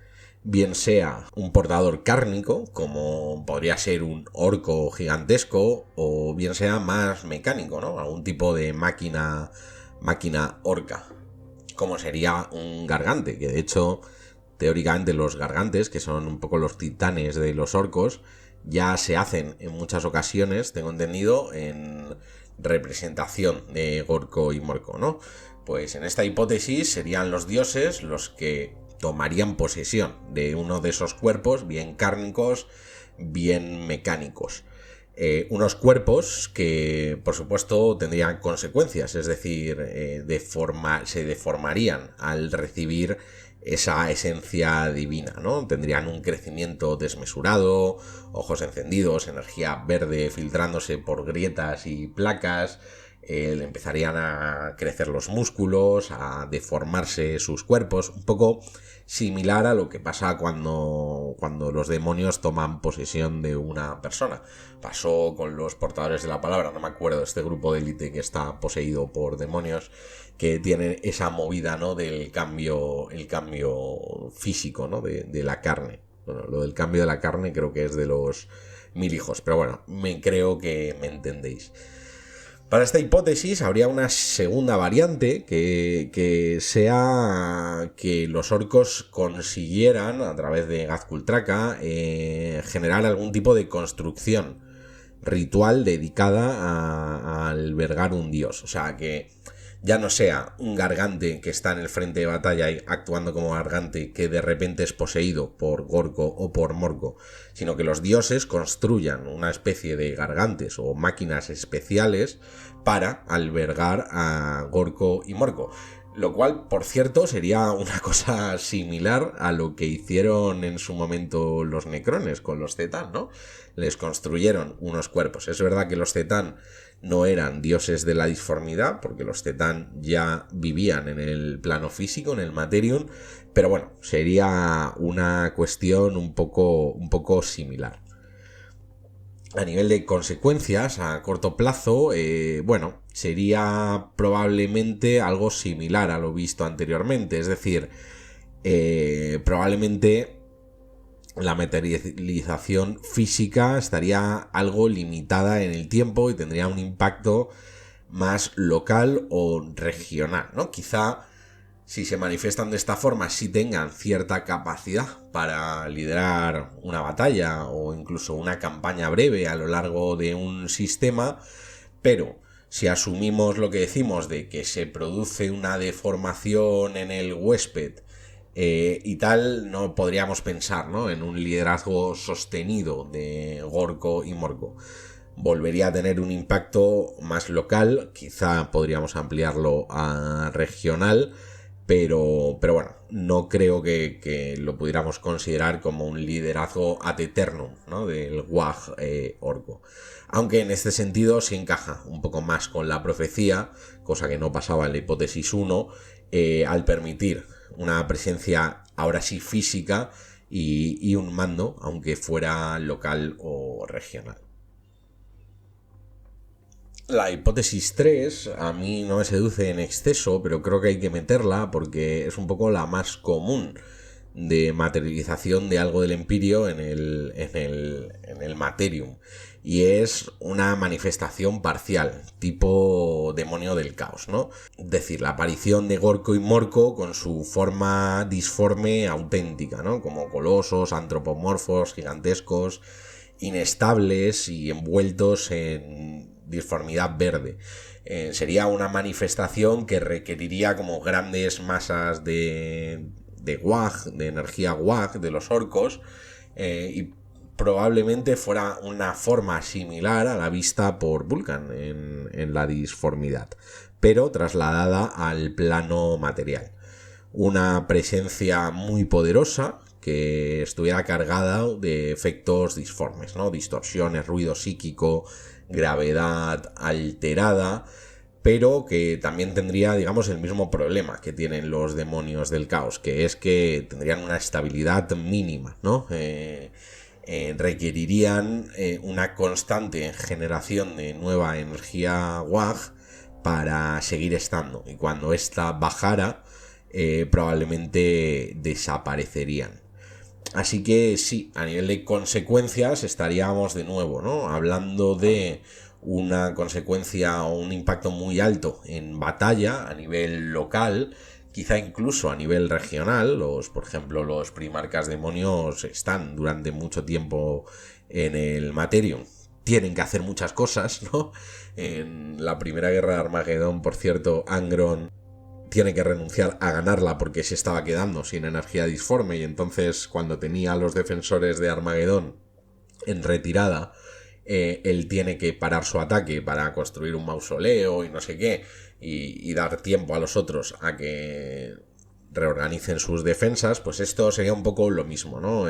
Bien sea un portador cárnico, como podría ser un orco gigantesco, o bien sea más mecánico, ¿no? Algún tipo de máquina orca, como sería un gargante, que de hecho, teóricamente los gargantes, que son un poco los titanes de los orcos, ya se hacen en muchas ocasiones, tengo entendido, en representación de Gorko y Morko, ¿no? Pues en esta hipótesis serían los dioses los que tomarían posesión de uno de esos cuerpos, bien cárnicos, bien mecánicos. Unos cuerpos que, por supuesto, tendrían consecuencias, es decir, se deformarían al recibir esa esencia divina, ¿no? Tendrían un crecimiento desmesurado, ojos encendidos, energía verde filtrándose por grietas y placas, le empezarían a crecer los músculos, a deformarse sus cuerpos, un poco similar a lo que pasa cuando los demonios toman posesión de una persona. Pasó con los portadores de la palabra, no me acuerdo, este grupo de élite que está poseído por demonios, que tienen esa movida, ¿no? Del cambio, el cambio físico, ¿no? De la carne. Bueno, lo del cambio de la carne creo que es de los 1000 hijos, pero bueno, creo que me entendéis. Para esta hipótesis habría una segunda variante que sea que los orcos consiguieran, a través de Gazkultraka, generar algún tipo de construcción ritual dedicada a albergar un dios. O sea, que ya no sea un gargante que está en el frente de batalla y actuando como gargante que de repente es poseído por Gorko o por Morko, sino que los dioses construyan una especie de gargantes o máquinas especiales para albergar a Gorko y Morko. Lo cual, por cierto, sería una cosa similar a lo que hicieron en su momento los Necrones con los Zetán, ¿no? Les construyeron unos cuerpos. Es verdad que los Zetán no eran dioses de la disformidad, porque los Zetán ya vivían en el plano físico, en el Materium, pero bueno, sería una cuestión un poco similar. A nivel de consecuencias a corto plazo, sería probablemente algo similar a lo visto anteriormente. Es decir, probablemente la materialización física estaría algo limitada en el tiempo y tendría un impacto más local o regional, ¿no? Quizá si se manifiestan de esta forma sí tengan cierta capacidad para liderar una batalla o incluso una campaña breve a lo largo de un sistema, pero si asumimos lo que decimos de que se produce una deformación en el huésped y tal, no podríamos pensar, ¿no?, en un liderazgo sostenido de Gorko y Morko. Volvería a tener un impacto más local, quizá podríamos ampliarlo a regional, pero bueno, no creo que lo pudiéramos considerar como un liderazgo ad eternum, ¿no?, del Wag Orko. Aunque en este sentido sí encaja un poco más con la profecía, cosa que no pasaba en la hipótesis 1, al permitir una presencia ahora sí física y un mando, aunque fuera local o regional. La hipótesis 3 a mí no me seduce en exceso, pero creo que hay que meterla porque es un poco la más común de materialización de algo del Empirio en el Materium. Y es una manifestación parcial, tipo demonio del caos, ¿no? Es decir, la aparición de Gorko y Morko con su forma disforme auténtica, ¿no? Como colosos, antropomorfos, gigantescos, inestables y envueltos en disformidad verde. Sería una manifestación que requeriría como grandes masas de Wag, de energía Wag, de los orcos, y probablemente fuera una forma similar a la vista por Vulcan en la disformidad, pero trasladada al plano material. Una presencia muy poderosa que estuviera cargada de efectos disformes, ¿no? Distorsiones, ruido psíquico, gravedad alterada, pero que también tendría, digamos, el mismo problema que tienen los demonios del caos, que es que tendrían una estabilidad mínima, ¿no? Requerirían una constante generación de nueva energía Wag para seguir estando, y cuando esta bajara probablemente desaparecerían. Así que sí, a nivel de consecuencias estaríamos de nuevo, ¿no?, hablando de una consecuencia o un impacto muy alto en batalla a nivel local, quizá incluso a nivel regional. Por ejemplo, los primarcas demonios están durante mucho tiempo en el Materium. Tienen que hacer muchas cosas, ¿no? En la primera guerra de Armagedón, por cierto, Angron tiene que renunciar a ganarla porque se estaba quedando sin energía disforme, y entonces cuando tenía a los defensores de Armagedón en retirada, él tiene que parar su ataque para construir un mausoleo y no sé qué, y dar tiempo a los otros a que reorganicen sus defensas. Pues esto sería un poco lo mismo, ¿no?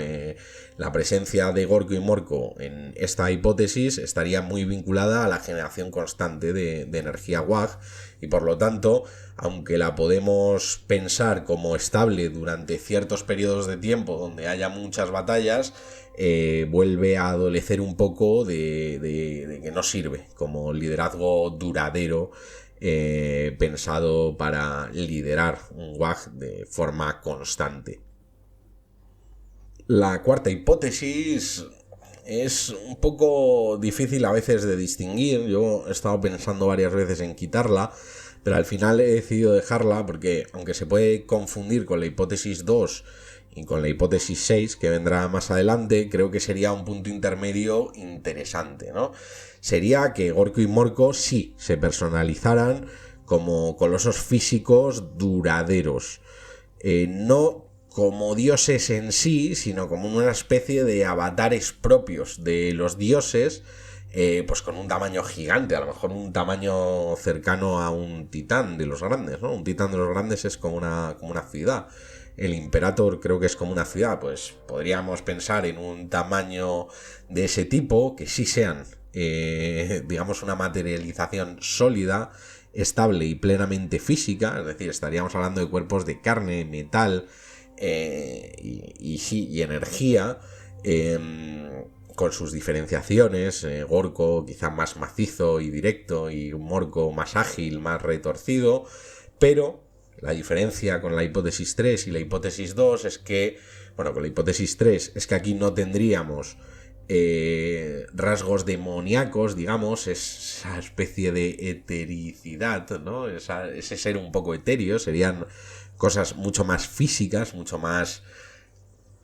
La presencia de Gorko y Morko en esta hipótesis estaría muy vinculada a la generación constante de energía Wag, y por lo tanto, aunque la podemos pensar como estable durante ciertos periodos de tiempo donde haya muchas batallas, vuelve a adolecer un poco de que no sirve como liderazgo duradero pensado para liderar un Wag de forma constante. La cuarta hipótesis es un poco difícil a veces de distinguir. Yo he estado pensando varias veces en quitarla, pero al final he decidido dejarla porque, aunque se puede confundir con la hipótesis 2 y con la hipótesis 6, que vendrá más adelante, creo que sería un punto intermedio interesante, ¿no? Sería que Gorko y Morko sí se personalizaran como colosos físicos duraderos. No como dioses en sí, sino como una especie de avatares propios de los dioses, pues con un tamaño gigante, a lo mejor un tamaño cercano a un titán de los grandes, ¿no? Un titán de los grandes es como una ciudad. El Imperator creo que es como una ciudad, pues podríamos pensar en un tamaño de ese tipo, que sí sean, digamos, una materialización sólida, estable y plenamente física, es decir, estaríamos hablando de cuerpos de carne, metal y energía, con sus diferenciaciones, Gorko quizá más macizo y directo y un Morko más ágil, más retorcido, pero la diferencia con la hipótesis 3 y la hipótesis 2 es que, bueno, con la hipótesis 3 es que aquí no tendríamos rasgos demoníacos, digamos, esa especie de etericidad, ¿no? Ese ser un poco etéreo, serían cosas mucho más físicas, mucho más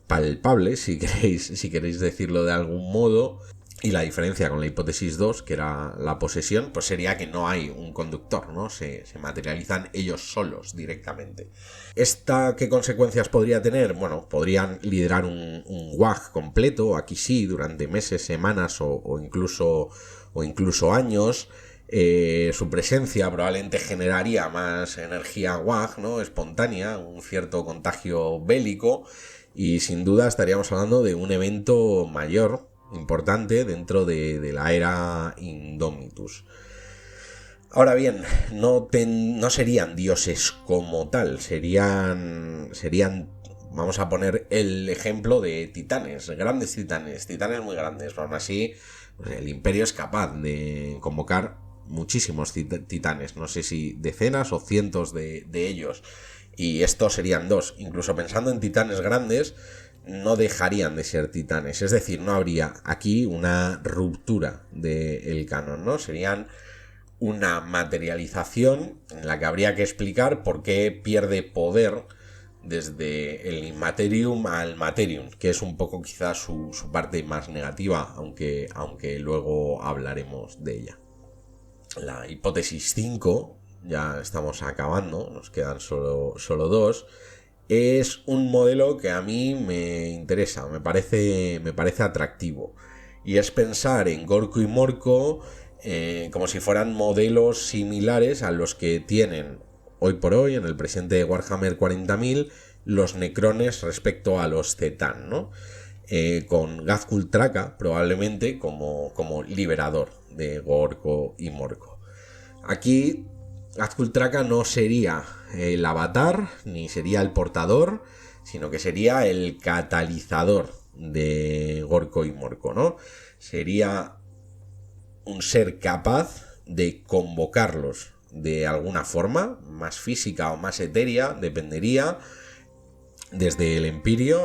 palpables, si queréis decirlo de algún modo. Y la diferencia con la hipótesis 2, que era la posesión, pues sería que no hay un conductor, ¿no? Se materializan ellos solos directamente. ¿Esta qué consecuencias podría tener? Bueno, podrían liderar un WAG completo, aquí sí, durante meses, semanas o incluso años. Su presencia probablemente generaría más energía WAG, ¿no? Espontánea, un cierto contagio bélico, y sin duda estaríamos hablando de un evento mayor, importante dentro de la era Indomitus. Ahora bien, no serían dioses como tal, serían, vamos a poner el ejemplo de titanes, grandes titanes muy grandes. Aún así, pues el Imperio es capaz de convocar muchísimos titanes, no sé si decenas o cientos de ellos, y estos serían dos. Incluso pensando en titanes grandes, no dejarían de ser titanes, es decir, no habría aquí una ruptura del canon, ¿no? Serían una materialización en la que habría que explicar por qué pierde poder desde el Immaterium al Materium, que es un poco quizás su parte más negativa, aunque luego hablaremos de ella. La hipótesis 5, ya estamos acabando, nos quedan solo dos. Es un modelo que a mí me interesa, me parece atractivo. Y es pensar en Gorko y Morko como si fueran modelos similares a los que tienen hoy por hoy en el presente de Warhammer 40.000 los Necrones respecto a los Zetan, ¿no? Con Ghazghkull Traka probablemente como liberador de Gorko y Morko. Aquí Ghazghkull Traka no sería el avatar, ni sería el portador, sino que sería el catalizador de Gorko y Morko, ¿no? Sería un ser capaz de convocarlos de alguna forma, más física o más etérea, dependería, desde el Empirio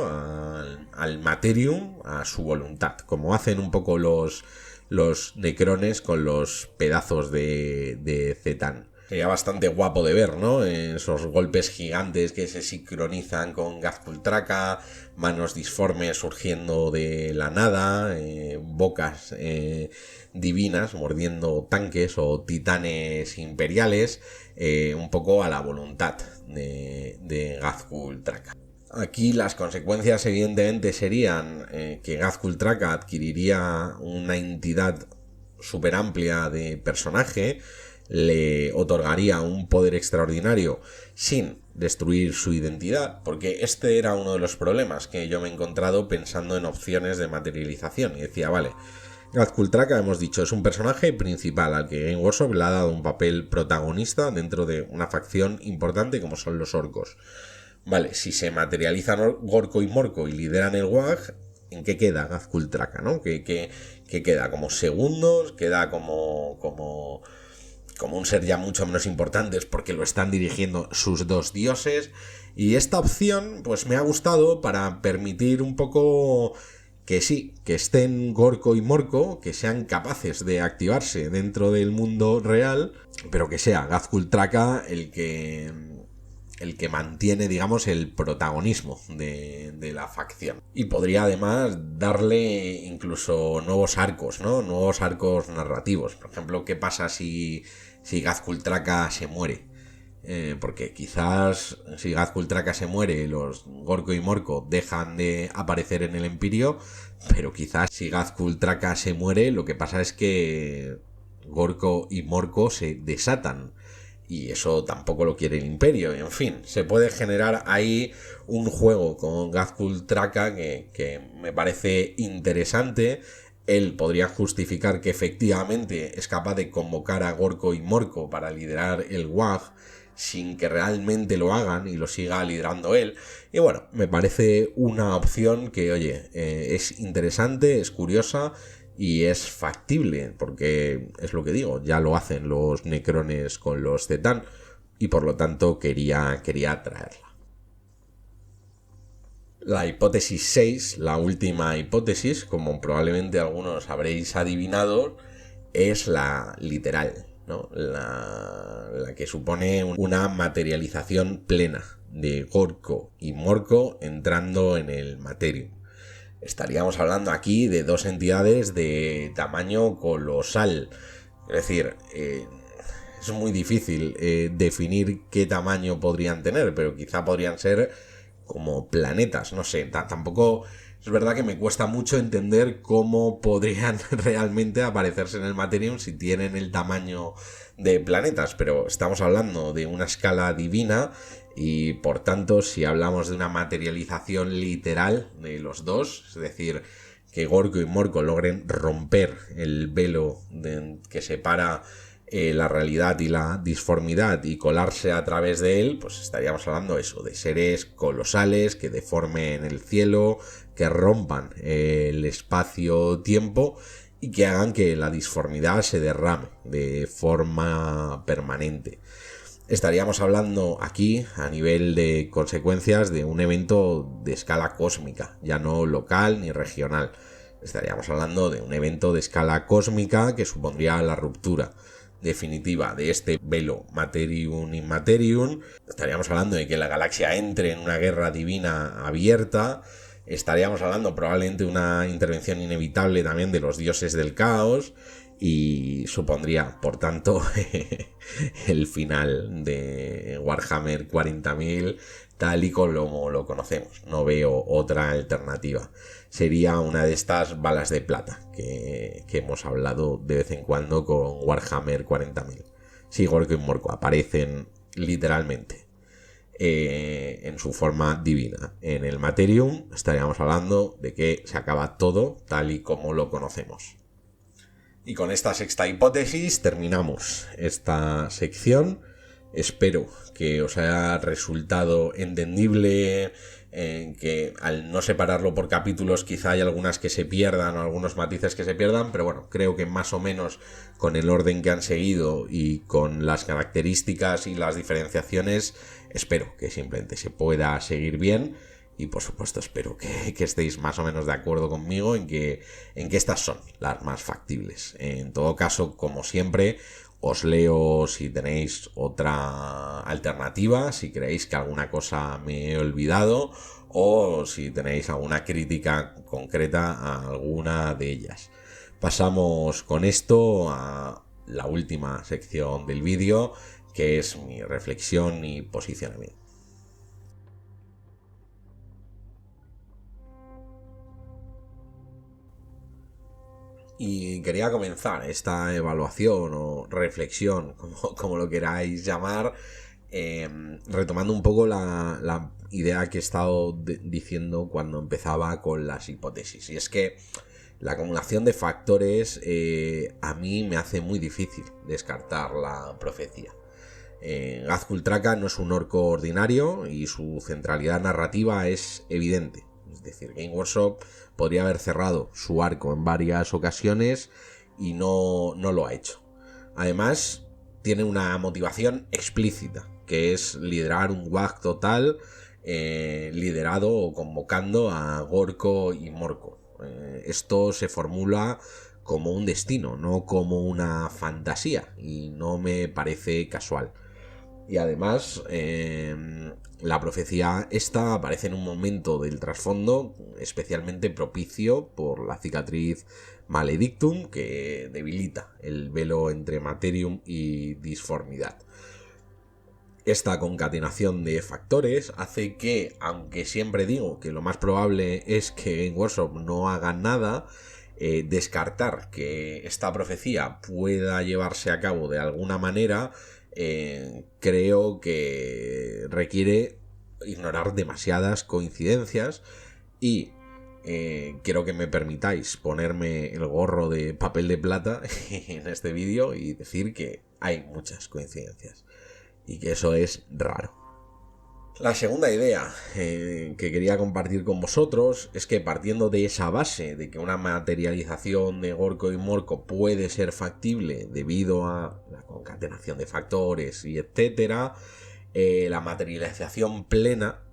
al Materium, a su voluntad, como hacen un poco los Necrones con los pedazos de Zetan. Sería bastante guapo de ver, ¿no? Esos golpes gigantes que se sincronizan con Ghazghkull Traka, manos disformes surgiendo de la nada, bocas divinas mordiendo tanques o titanes imperiales, un poco a la voluntad de Ghazghkull Traka. Aquí las consecuencias evidentemente serían que Ghazghkull Traka adquiriría una entidad súper amplia de personaje, le otorgaría un poder extraordinario sin destruir su identidad, porque este era uno de los problemas que yo me he encontrado pensando en opciones de materialización, y decía, vale, Ghazghkull Traka, hemos dicho, es un personaje principal al que Game Workshop le ha dado un papel protagonista dentro de una facción importante como son los orcos. Vale, si se materializan Gorko y Morko y lideran el WAG, ¿en qué queda Ghazghkull Traka, no? ¿Qué queda? ¿Como segundos? ¿Queda como un ser ya mucho menos importante porque lo están dirigiendo sus dos dioses? Y esta opción pues me ha gustado para permitir un poco que sí, que estén Gorko y Morko, que sean capaces de activarse dentro del mundo real, pero que sea Ghazghkull Traka el que mantiene, digamos, el protagonismo de la facción. Y podría además darle incluso nuevos arcos, ¿no? Nuevos arcos narrativos. Por ejemplo, ¿qué pasa si Ghazghkull Traka se muere? porque quizás si Gazkul Traka se muere, los Gorko y Morko dejan de aparecer en el Empirio, pero quizás si Gazkul Traka se muere, lo que pasa es que Gorko y Morko se desatan. Y eso tampoco lo quiere el Imperio. En fin, se puede generar ahí un juego con Gazkul Traka que me parece interesante. Él podría justificar que efectivamente es capaz de convocar a Gorko y Morko para liderar el WAG sin que realmente lo hagan y lo siga liderando él. Y bueno, me parece una opción que, oye, es interesante, es curiosa y es factible, porque es lo que digo, ya lo hacen los Necrones con los Zetan y por lo tanto quería traerla. La hipótesis 6, la última hipótesis, como probablemente algunos habréis adivinado, es la literal, ¿no? La que supone una materialización plena de Gorko y Morko entrando en el Materium. Estaríamos hablando aquí de dos entidades de tamaño colosal. Es decir, es muy difícil definir qué tamaño podrían tener, pero quizá podrían ser como planetas, no sé, tampoco es verdad que me cuesta mucho entender cómo podrían realmente aparecerse en el Materium si tienen el tamaño de planetas, pero estamos hablando de una escala divina y por tanto si hablamos de una materialización literal de los dos, es decir, que Gorko y Morko logren romper el velo que separa la realidad y la disformidad y colarse a través de él, pues estaríamos hablando eso, de seres colosales que deformen el cielo, que rompan el espacio-tiempo y que hagan que la disformidad se derrame de forma permanente. Estaríamos hablando aquí, a nivel de consecuencias, de un evento de escala cósmica, ya no local ni regional. Estaríamos hablando de un evento de escala cósmica que supondría la ruptura definitiva de este velo Materium-Immaterium. Estaríamos hablando de que la galaxia entre en una guerra divina abierta. Estaríamos hablando probablemente de una intervención inevitable también de los dioses del caos y supondría, por tanto, el final de Warhammer 40.000 tal y como lo conocemos. No veo otra alternativa. Sería una de estas balas de plata que hemos hablado de vez en cuando con Warhammer 40.000. Si Gorko y Morko aparecen literalmente en su forma divina en el Materium, estaríamos hablando de que se acaba todo tal y como lo conocemos. Y con esta sexta hipótesis terminamos esta sección. Espero que os haya resultado entendible, que al no separarlo por capítulos quizá hay algunas que se pierdan o algunos matices que se pierdan, pero bueno, creo que más o menos con el orden que han seguido y con las características y las diferenciaciones, espero que simplemente se pueda seguir bien. Y por supuesto espero que estéis más o menos de acuerdo conmigo en que estas son las más factibles. En todo caso, como siempre, os leo si tenéis otra alternativa, si creéis que alguna cosa me he olvidado o si tenéis alguna crítica concreta a alguna de ellas. Pasamos con esto a la última sección del vídeo, que es mi reflexión y posicionamiento. Y quería comenzar esta evaluación o reflexión, como lo queráis llamar, retomando un poco la idea que he estado diciendo cuando empezaba con las hipótesis. Y es que la acumulación de factores a mí me hace muy difícil descartar la profecía. Gazkul Traka no es un orco ordinario y su centralidad narrativa es evidente. Es decir, Game Workshop podría haber cerrado su arco en varias ocasiones y no lo ha hecho. Además, tiene una motivación explícita, que es liderar un WAG total, liderado o convocando a Gorko y Morko. Esto se formula como un destino, no como una fantasía, y no me parece casual. Y además, la profecía esta aparece en un momento del trasfondo especialmente propicio por la cicatriz Maledictum, que debilita el velo entre Materium y disformidad. Esta concatenación de factores hace que, aunque siempre digo que lo más probable es que Game Workshop no haga nada, descartar que esta profecía pueda llevarse a cabo de alguna manera, creo que requiere ignorar demasiadas coincidencias y quiero que me permitáis ponerme el gorro de papel de plata en este vídeo y decir que hay muchas coincidencias y que eso es raro. La segunda idea que quería compartir con vosotros es que, partiendo de esa base de que una materialización de Gorko y Morko puede ser factible debido a la concatenación de factores y etcétera, la materialización plena,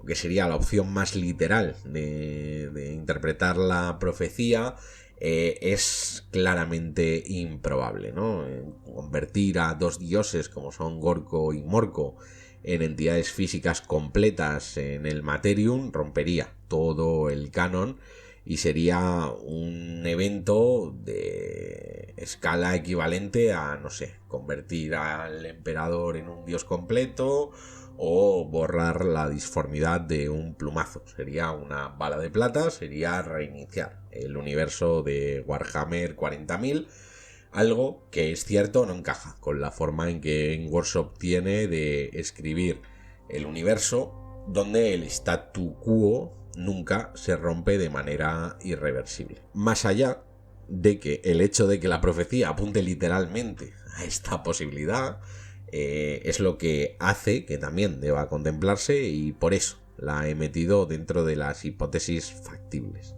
que sería la opción más literal de interpretar la profecía, es claramente improbable, ¿no? Convertir a dos dioses como son Gorko y Morko en entidades físicas completas en el Materium rompería todo el canon y sería un evento de escala equivalente a, no sé, convertir al emperador en un dios completo o borrar la disformidad de un plumazo. Sería una bala de plata, sería reiniciar el universo de Warhammer 40.000, algo que es cierto no encaja con la forma en que Game Workshop tiene de escribir el universo, donde el statu quo nunca se rompe de manera irreversible. Más allá de que el hecho de que la profecía apunte literalmente a esta posibilidad, es lo que hace que también deba contemplarse y por eso la he metido dentro de las hipótesis factibles.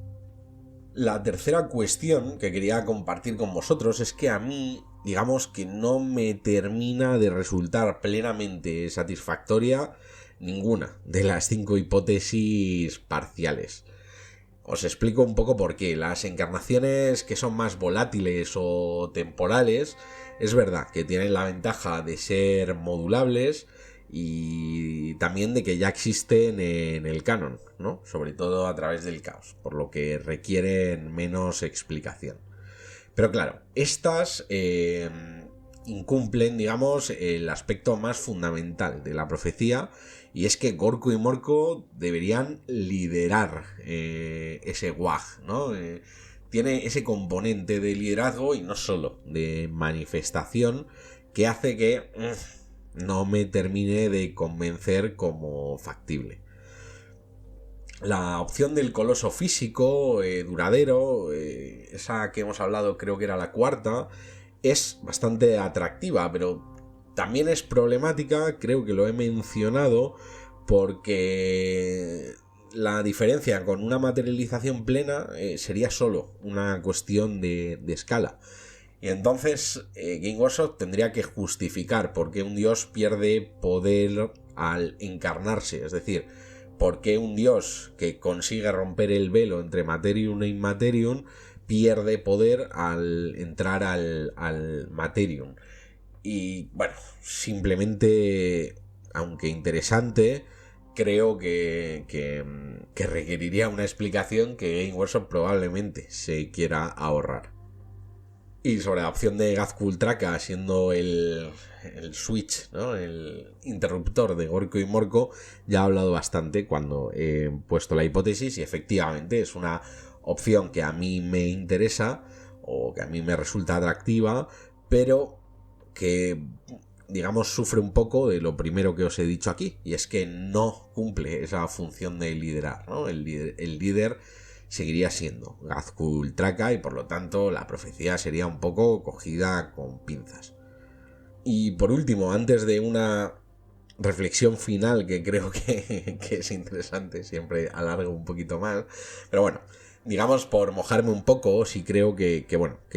La tercera cuestión que quería compartir con vosotros es que a mí, digamos que no me termina de resultar plenamente satisfactoria ninguna de las 5 hipótesis parciales. Os explico un poco por qué. Las encarnaciones que son más volátiles o temporales, es verdad que tienen la ventaja de ser modulables y también de que ya existen en el canon, ¿no? Sobre todo a través del caos, por lo que requieren menos explicación. Pero claro, estas incumplen, digamos, el aspecto más fundamental de la profecía, y es que Gorko y Morko deberían liderar ese WAG, ¿no? Tiene ese componente de liderazgo y no solo de manifestación que hace que no me termine de convencer como factible. La opción del coloso físico, duradero, esa que hemos hablado, creo que era la cuarta, es bastante atractiva, pero también es problemática, creo que lo he mencionado, porque la diferencia con una materialización plena sería solo una cuestión de escala. Y entonces Game Workshop tendría que justificar por qué un dios pierde poder al encarnarse, es decir, por qué un dios que consigue romper el velo entre Materium e Immaterium pierde poder al entrar al Materium. Y bueno, simplemente, aunque interesante, creo que requeriría una explicación que Game Workshop probablemente se quiera ahorrar. Y sobre la opción de Gazkul Traka siendo el switch, ¿no? El interruptor de Gorko y Morko, ya he hablado bastante cuando he puesto la hipótesis y efectivamente es una opción que a mí me interesa o que a mí me resulta atractiva, pero que, digamos, sufre un poco de lo primero que os he dicho aquí, y es que no cumple esa función de liderar, ¿no? El líder seguiría siendo Gazkul Traka y por lo tanto la profecía sería un poco cogida con pinzas. Y por último, antes de una reflexión final que creo que es interesante, siempre alargo un poquito más, pero bueno, digamos por mojarme un poco, sí creo que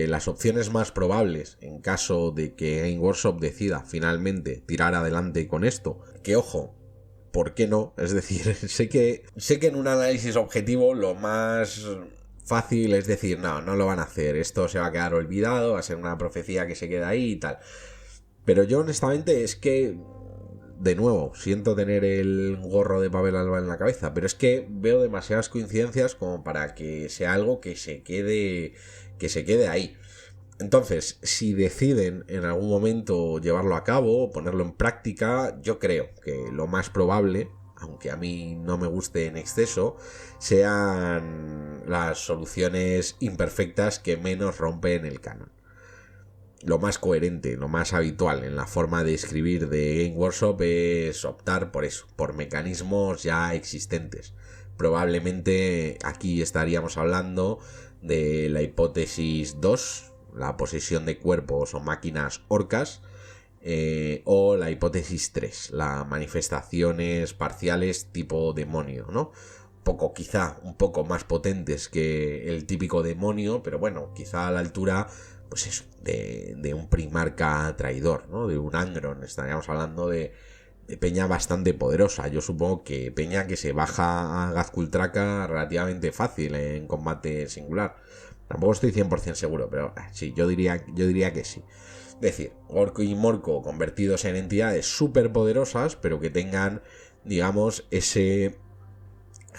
las opciones más probables en caso de que Game Workshop decida finalmente tirar adelante con esto, que ojo, ¿por qué no? Es decir, sé que en un análisis objetivo lo más fácil es decir, no lo van a hacer, esto se va a quedar olvidado, va a ser una profecía que se queda ahí y tal. Pero yo honestamente es que, de nuevo, siento tener el gorro de papel alba en la cabeza, pero es que veo demasiadas coincidencias como para que sea algo que se quede ahí. Entonces, si deciden en algún momento llevarlo a cabo o ponerlo en práctica, yo creo que lo más probable, aunque a mí no me guste en exceso, sean las soluciones imperfectas que menos rompen el canon. Lo más coherente, lo más habitual en la forma de escribir de Game Workshop es optar por eso, por mecanismos ya existentes. Probablemente aquí estaríamos hablando de la hipótesis 2, la posesión de cuerpos o máquinas orcas, o la hipótesis 3, las manifestaciones parciales tipo demonio, ¿no? Quizá un poco más potentes que el típico demonio, pero bueno, quizá a la altura, pues eso, de un primarca traidor, ¿no? De un Angron. Estaríamos hablando de peña bastante poderosa. Yo supongo que peña que se baja a Gazkultraka relativamente fácil en combate singular. Tampoco estoy 100% seguro, pero sí, yo diría que sí. Es decir, Orco y Morco convertidos en entidades súper poderosas, pero que tengan, digamos, ese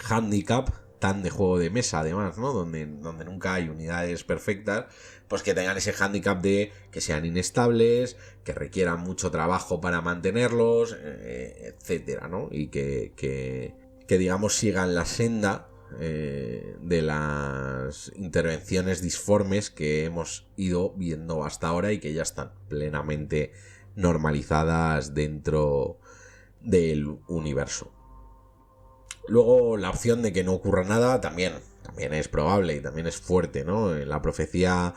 handicap tan de juego de mesa, además, ¿no? Donde nunca hay unidades perfectas, pues que tengan ese handicap de que sean inestables, que requieran mucho trabajo para mantenerlos, etcétera, ¿no? Y que digamos sigan la senda de las intervenciones disformes que hemos ido viendo hasta ahora y que ya están plenamente normalizadas dentro del universo. Luego la opción de que no ocurra nada también es probable y también es fuerte, ¿no? La profecía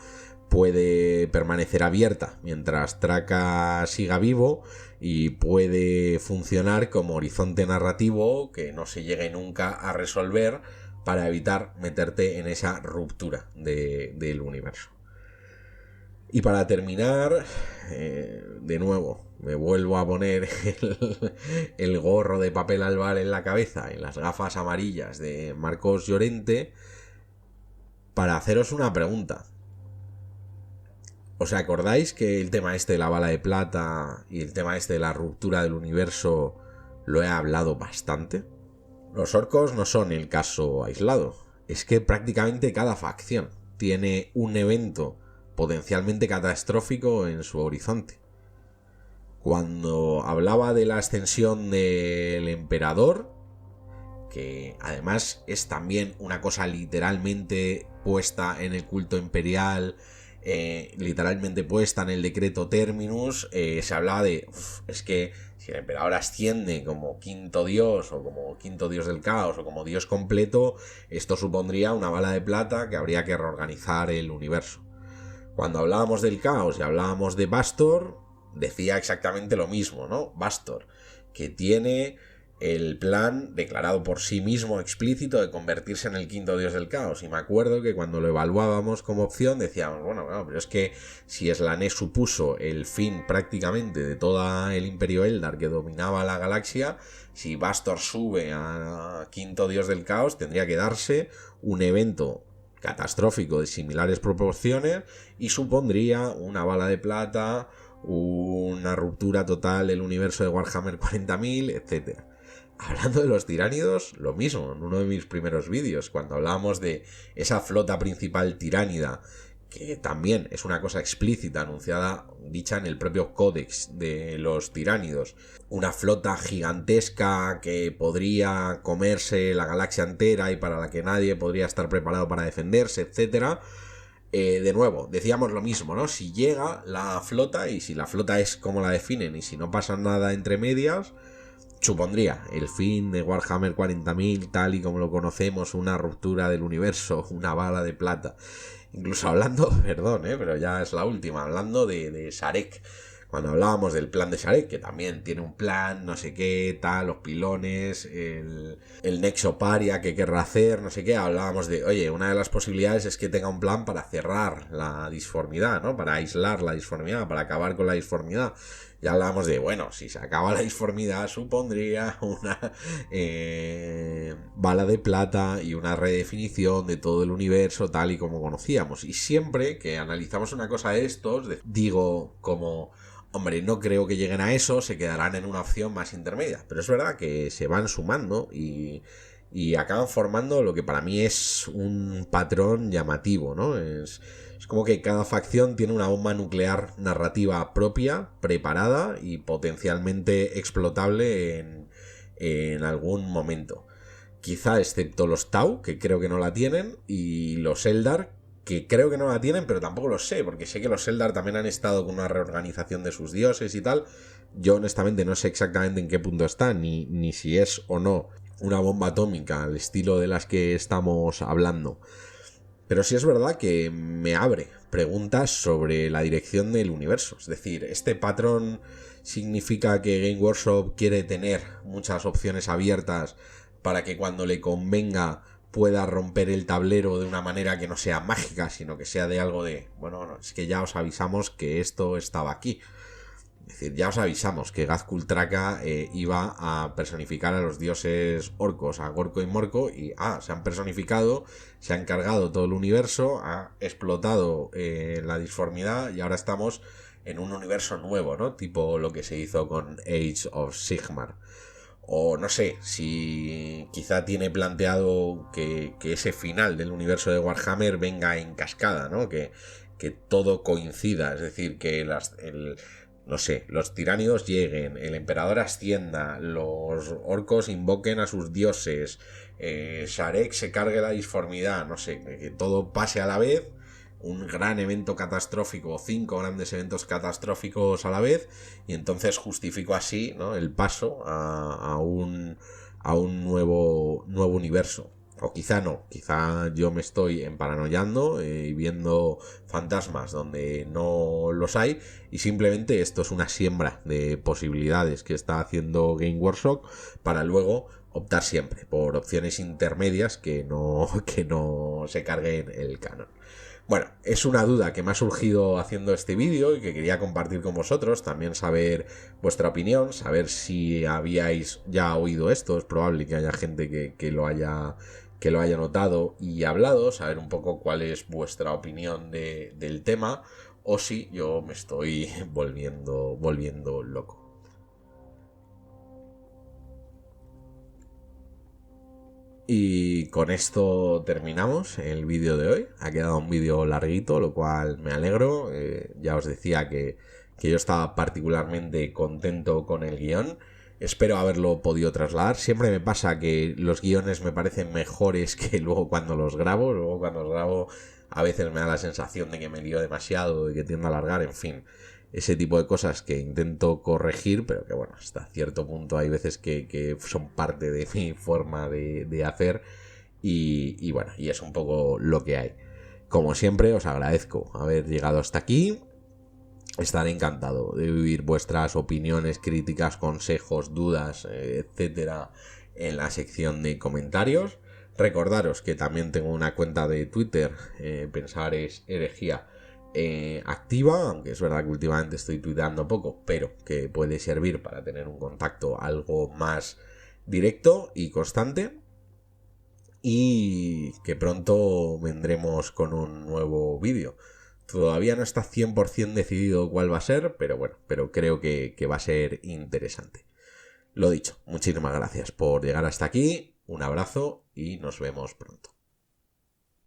puede permanecer abierta mientras Traka siga vivo y puede funcionar como horizonte narrativo que no se llegue nunca a resolver para evitar meterte en esa ruptura del universo. Y para terminar, de nuevo, me vuelvo a poner el gorro de papel albal en la cabeza y las gafas amarillas de Marcos Llorente para haceros una pregunta. ¿Os acordáis que el tema este de la bala de plata y el tema este de la ruptura del universo lo he hablado bastante? Los orcos no son el caso aislado. Es que prácticamente cada facción tiene un evento potencialmente catastrófico en su horizonte. Cuando hablaba de la ascensión del emperador, que además es también una cosa literalmente puesta en el culto imperial, literalmente puesta en el decreto terminus, se hablaba de, es que si el emperador asciende como quinto dios o como quinto dios del caos o como dios completo, esto supondría una bala de plata que habría que reorganizar el universo. Cuando hablábamos del caos y hablábamos de Bastor, decía exactamente lo mismo, ¿no? Bastor, que tiene el plan declarado por sí mismo explícito de convertirse en el quinto dios del caos. Y me acuerdo que cuando lo evaluábamos como opción decíamos, bueno, pero es que si Slanesh supuso el fin prácticamente de todo el imperio Eldar que dominaba la galaxia, si Bastor sube a quinto dios del caos tendría que darse un evento catastrófico de similares proporciones y supondría una bala de plata, una ruptura total del universo de Warhammer 40.000, etc. Hablando de los tiránidos, lo mismo, en uno de mis primeros vídeos, cuando hablábamos de esa flota principal tiránida, que también es una cosa explícita, anunciada, dicha en el propio códex de los tiránidos. Una flota gigantesca que podría comerse la galaxia entera y para la que nadie podría estar preparado para defenderse, etc. De nuevo, decíamos lo mismo, ¿no? Si llega la flota y si la flota es como la definen y si no pasa nada entre medias, supondría el fin de Warhammer 40.000 tal y como lo conocemos, una ruptura del universo, una bala de plata. Incluso hablando, perdón, pero ya es la última, hablando de Sarek. Cuando hablábamos del plan de Sarek, que también tiene un plan, no sé qué, tal, los pilones, el nexo paria que querrá hacer, no sé qué, hablábamos de, oye, una de las posibilidades es que tenga un plan para cerrar la disformidad, ¿no? Para aislar la disformidad, para acabar con la disformidad. Ya hablábamos de, bueno, si se acaba la disformidad supondría una bala de plata y una redefinición de todo el universo tal y como conocíamos. Y siempre que analizamos una cosa de estos, digo como, hombre, no creo que lleguen a eso, se quedarán en una opción más intermedia. Pero es verdad que se van sumando y acaban formando lo que para mí es un patrón llamativo, ¿no? Es como que cada facción tiene una bomba nuclear narrativa propia, preparada y potencialmente explotable en algún momento. Quizá excepto los Tau, que creo que no la tienen, y los Eldar, que creo que no la tienen, pero tampoco lo sé, porque sé que los Eldar también han estado con una reorganización de sus dioses y tal. Yo honestamente no sé exactamente en qué punto está, ni si es o no una bomba atómica al estilo de las que estamos hablando. Pero sí es verdad que me abre preguntas sobre la dirección del universo. Es decir, ¿este patrón significa que Game Workshop quiere tener muchas opciones abiertas para que cuando le convenga pueda romper el tablero de una manera que no sea mágica, sino que sea de algo de, bueno, es que ya os avisamos que esto estaba aquí? Es decir, ya os avisamos que Gazkul Traka iba a personificar a los dioses orcos, a Gorko y Morko, y se han personificado, se han cargado todo el universo, ha explotado la disformidad y ahora estamos en un universo nuevo, ¿no? Tipo lo que se hizo con Age of Sigmar. O no sé, si quizá tiene planteado que ese final del universo de Warhammer venga en cascada, ¿no? Que todo coincida, es decir, que no sé, los tiránidos lleguen, el emperador ascienda, los orcos invoquen a sus dioses, Sharek se cargue la disformidad, no sé, que todo pase a la vez, un gran evento catastrófico, 5 grandes eventos catastróficos a la vez, y entonces justifico así, ¿no?, el paso a un nuevo universo. O quizá no, quizá yo me estoy emparanoiando y viendo fantasmas donde no los hay, y simplemente esto es una siembra de posibilidades que está haciendo Game Workshop para luego optar siempre por opciones intermedias que no se carguen el canon. Bueno, es una duda que me ha surgido haciendo este vídeo y que quería compartir con vosotros, también saber vuestra opinión, saber si habíais ya oído esto, es probable que haya gente que lo haya notado y hablado, saber un poco cuál es vuestra opinión del tema, o si yo me estoy volviendo loco. Y con esto terminamos el vídeo de hoy. Ha quedado un vídeo larguito, lo cual me alegro. Ya os decía que yo estaba particularmente contento con el guión. Espero haberlo podido trasladar. Siempre me pasa que los guiones me parecen mejores que luego cuando los grabo. Luego cuando los grabo a veces me da la sensación de que me lío demasiado y que tiendo a alargar, en fin. Ese tipo de cosas que intento corregir, pero que bueno, hasta cierto punto hay veces que son parte de mi forma de hacer y bueno, y es un poco lo que hay. Como siempre, os agradezco haber llegado hasta aquí. Estaré encantado de oír vuestras opiniones, críticas, consejos, dudas, etcétera, en la sección de comentarios. Recordaros que también tengo una cuenta de Twitter, Pensar es Herejía, activa, aunque es verdad que últimamente estoy tuiteando poco, pero que puede servir para tener un contacto algo más directo y constante. Y que pronto vendremos con un nuevo vídeo. Todavía no está 100% decidido cuál va a ser, pero bueno, pero creo que va a ser interesante. Lo dicho, muchísimas gracias por llegar hasta aquí, un abrazo y nos vemos pronto.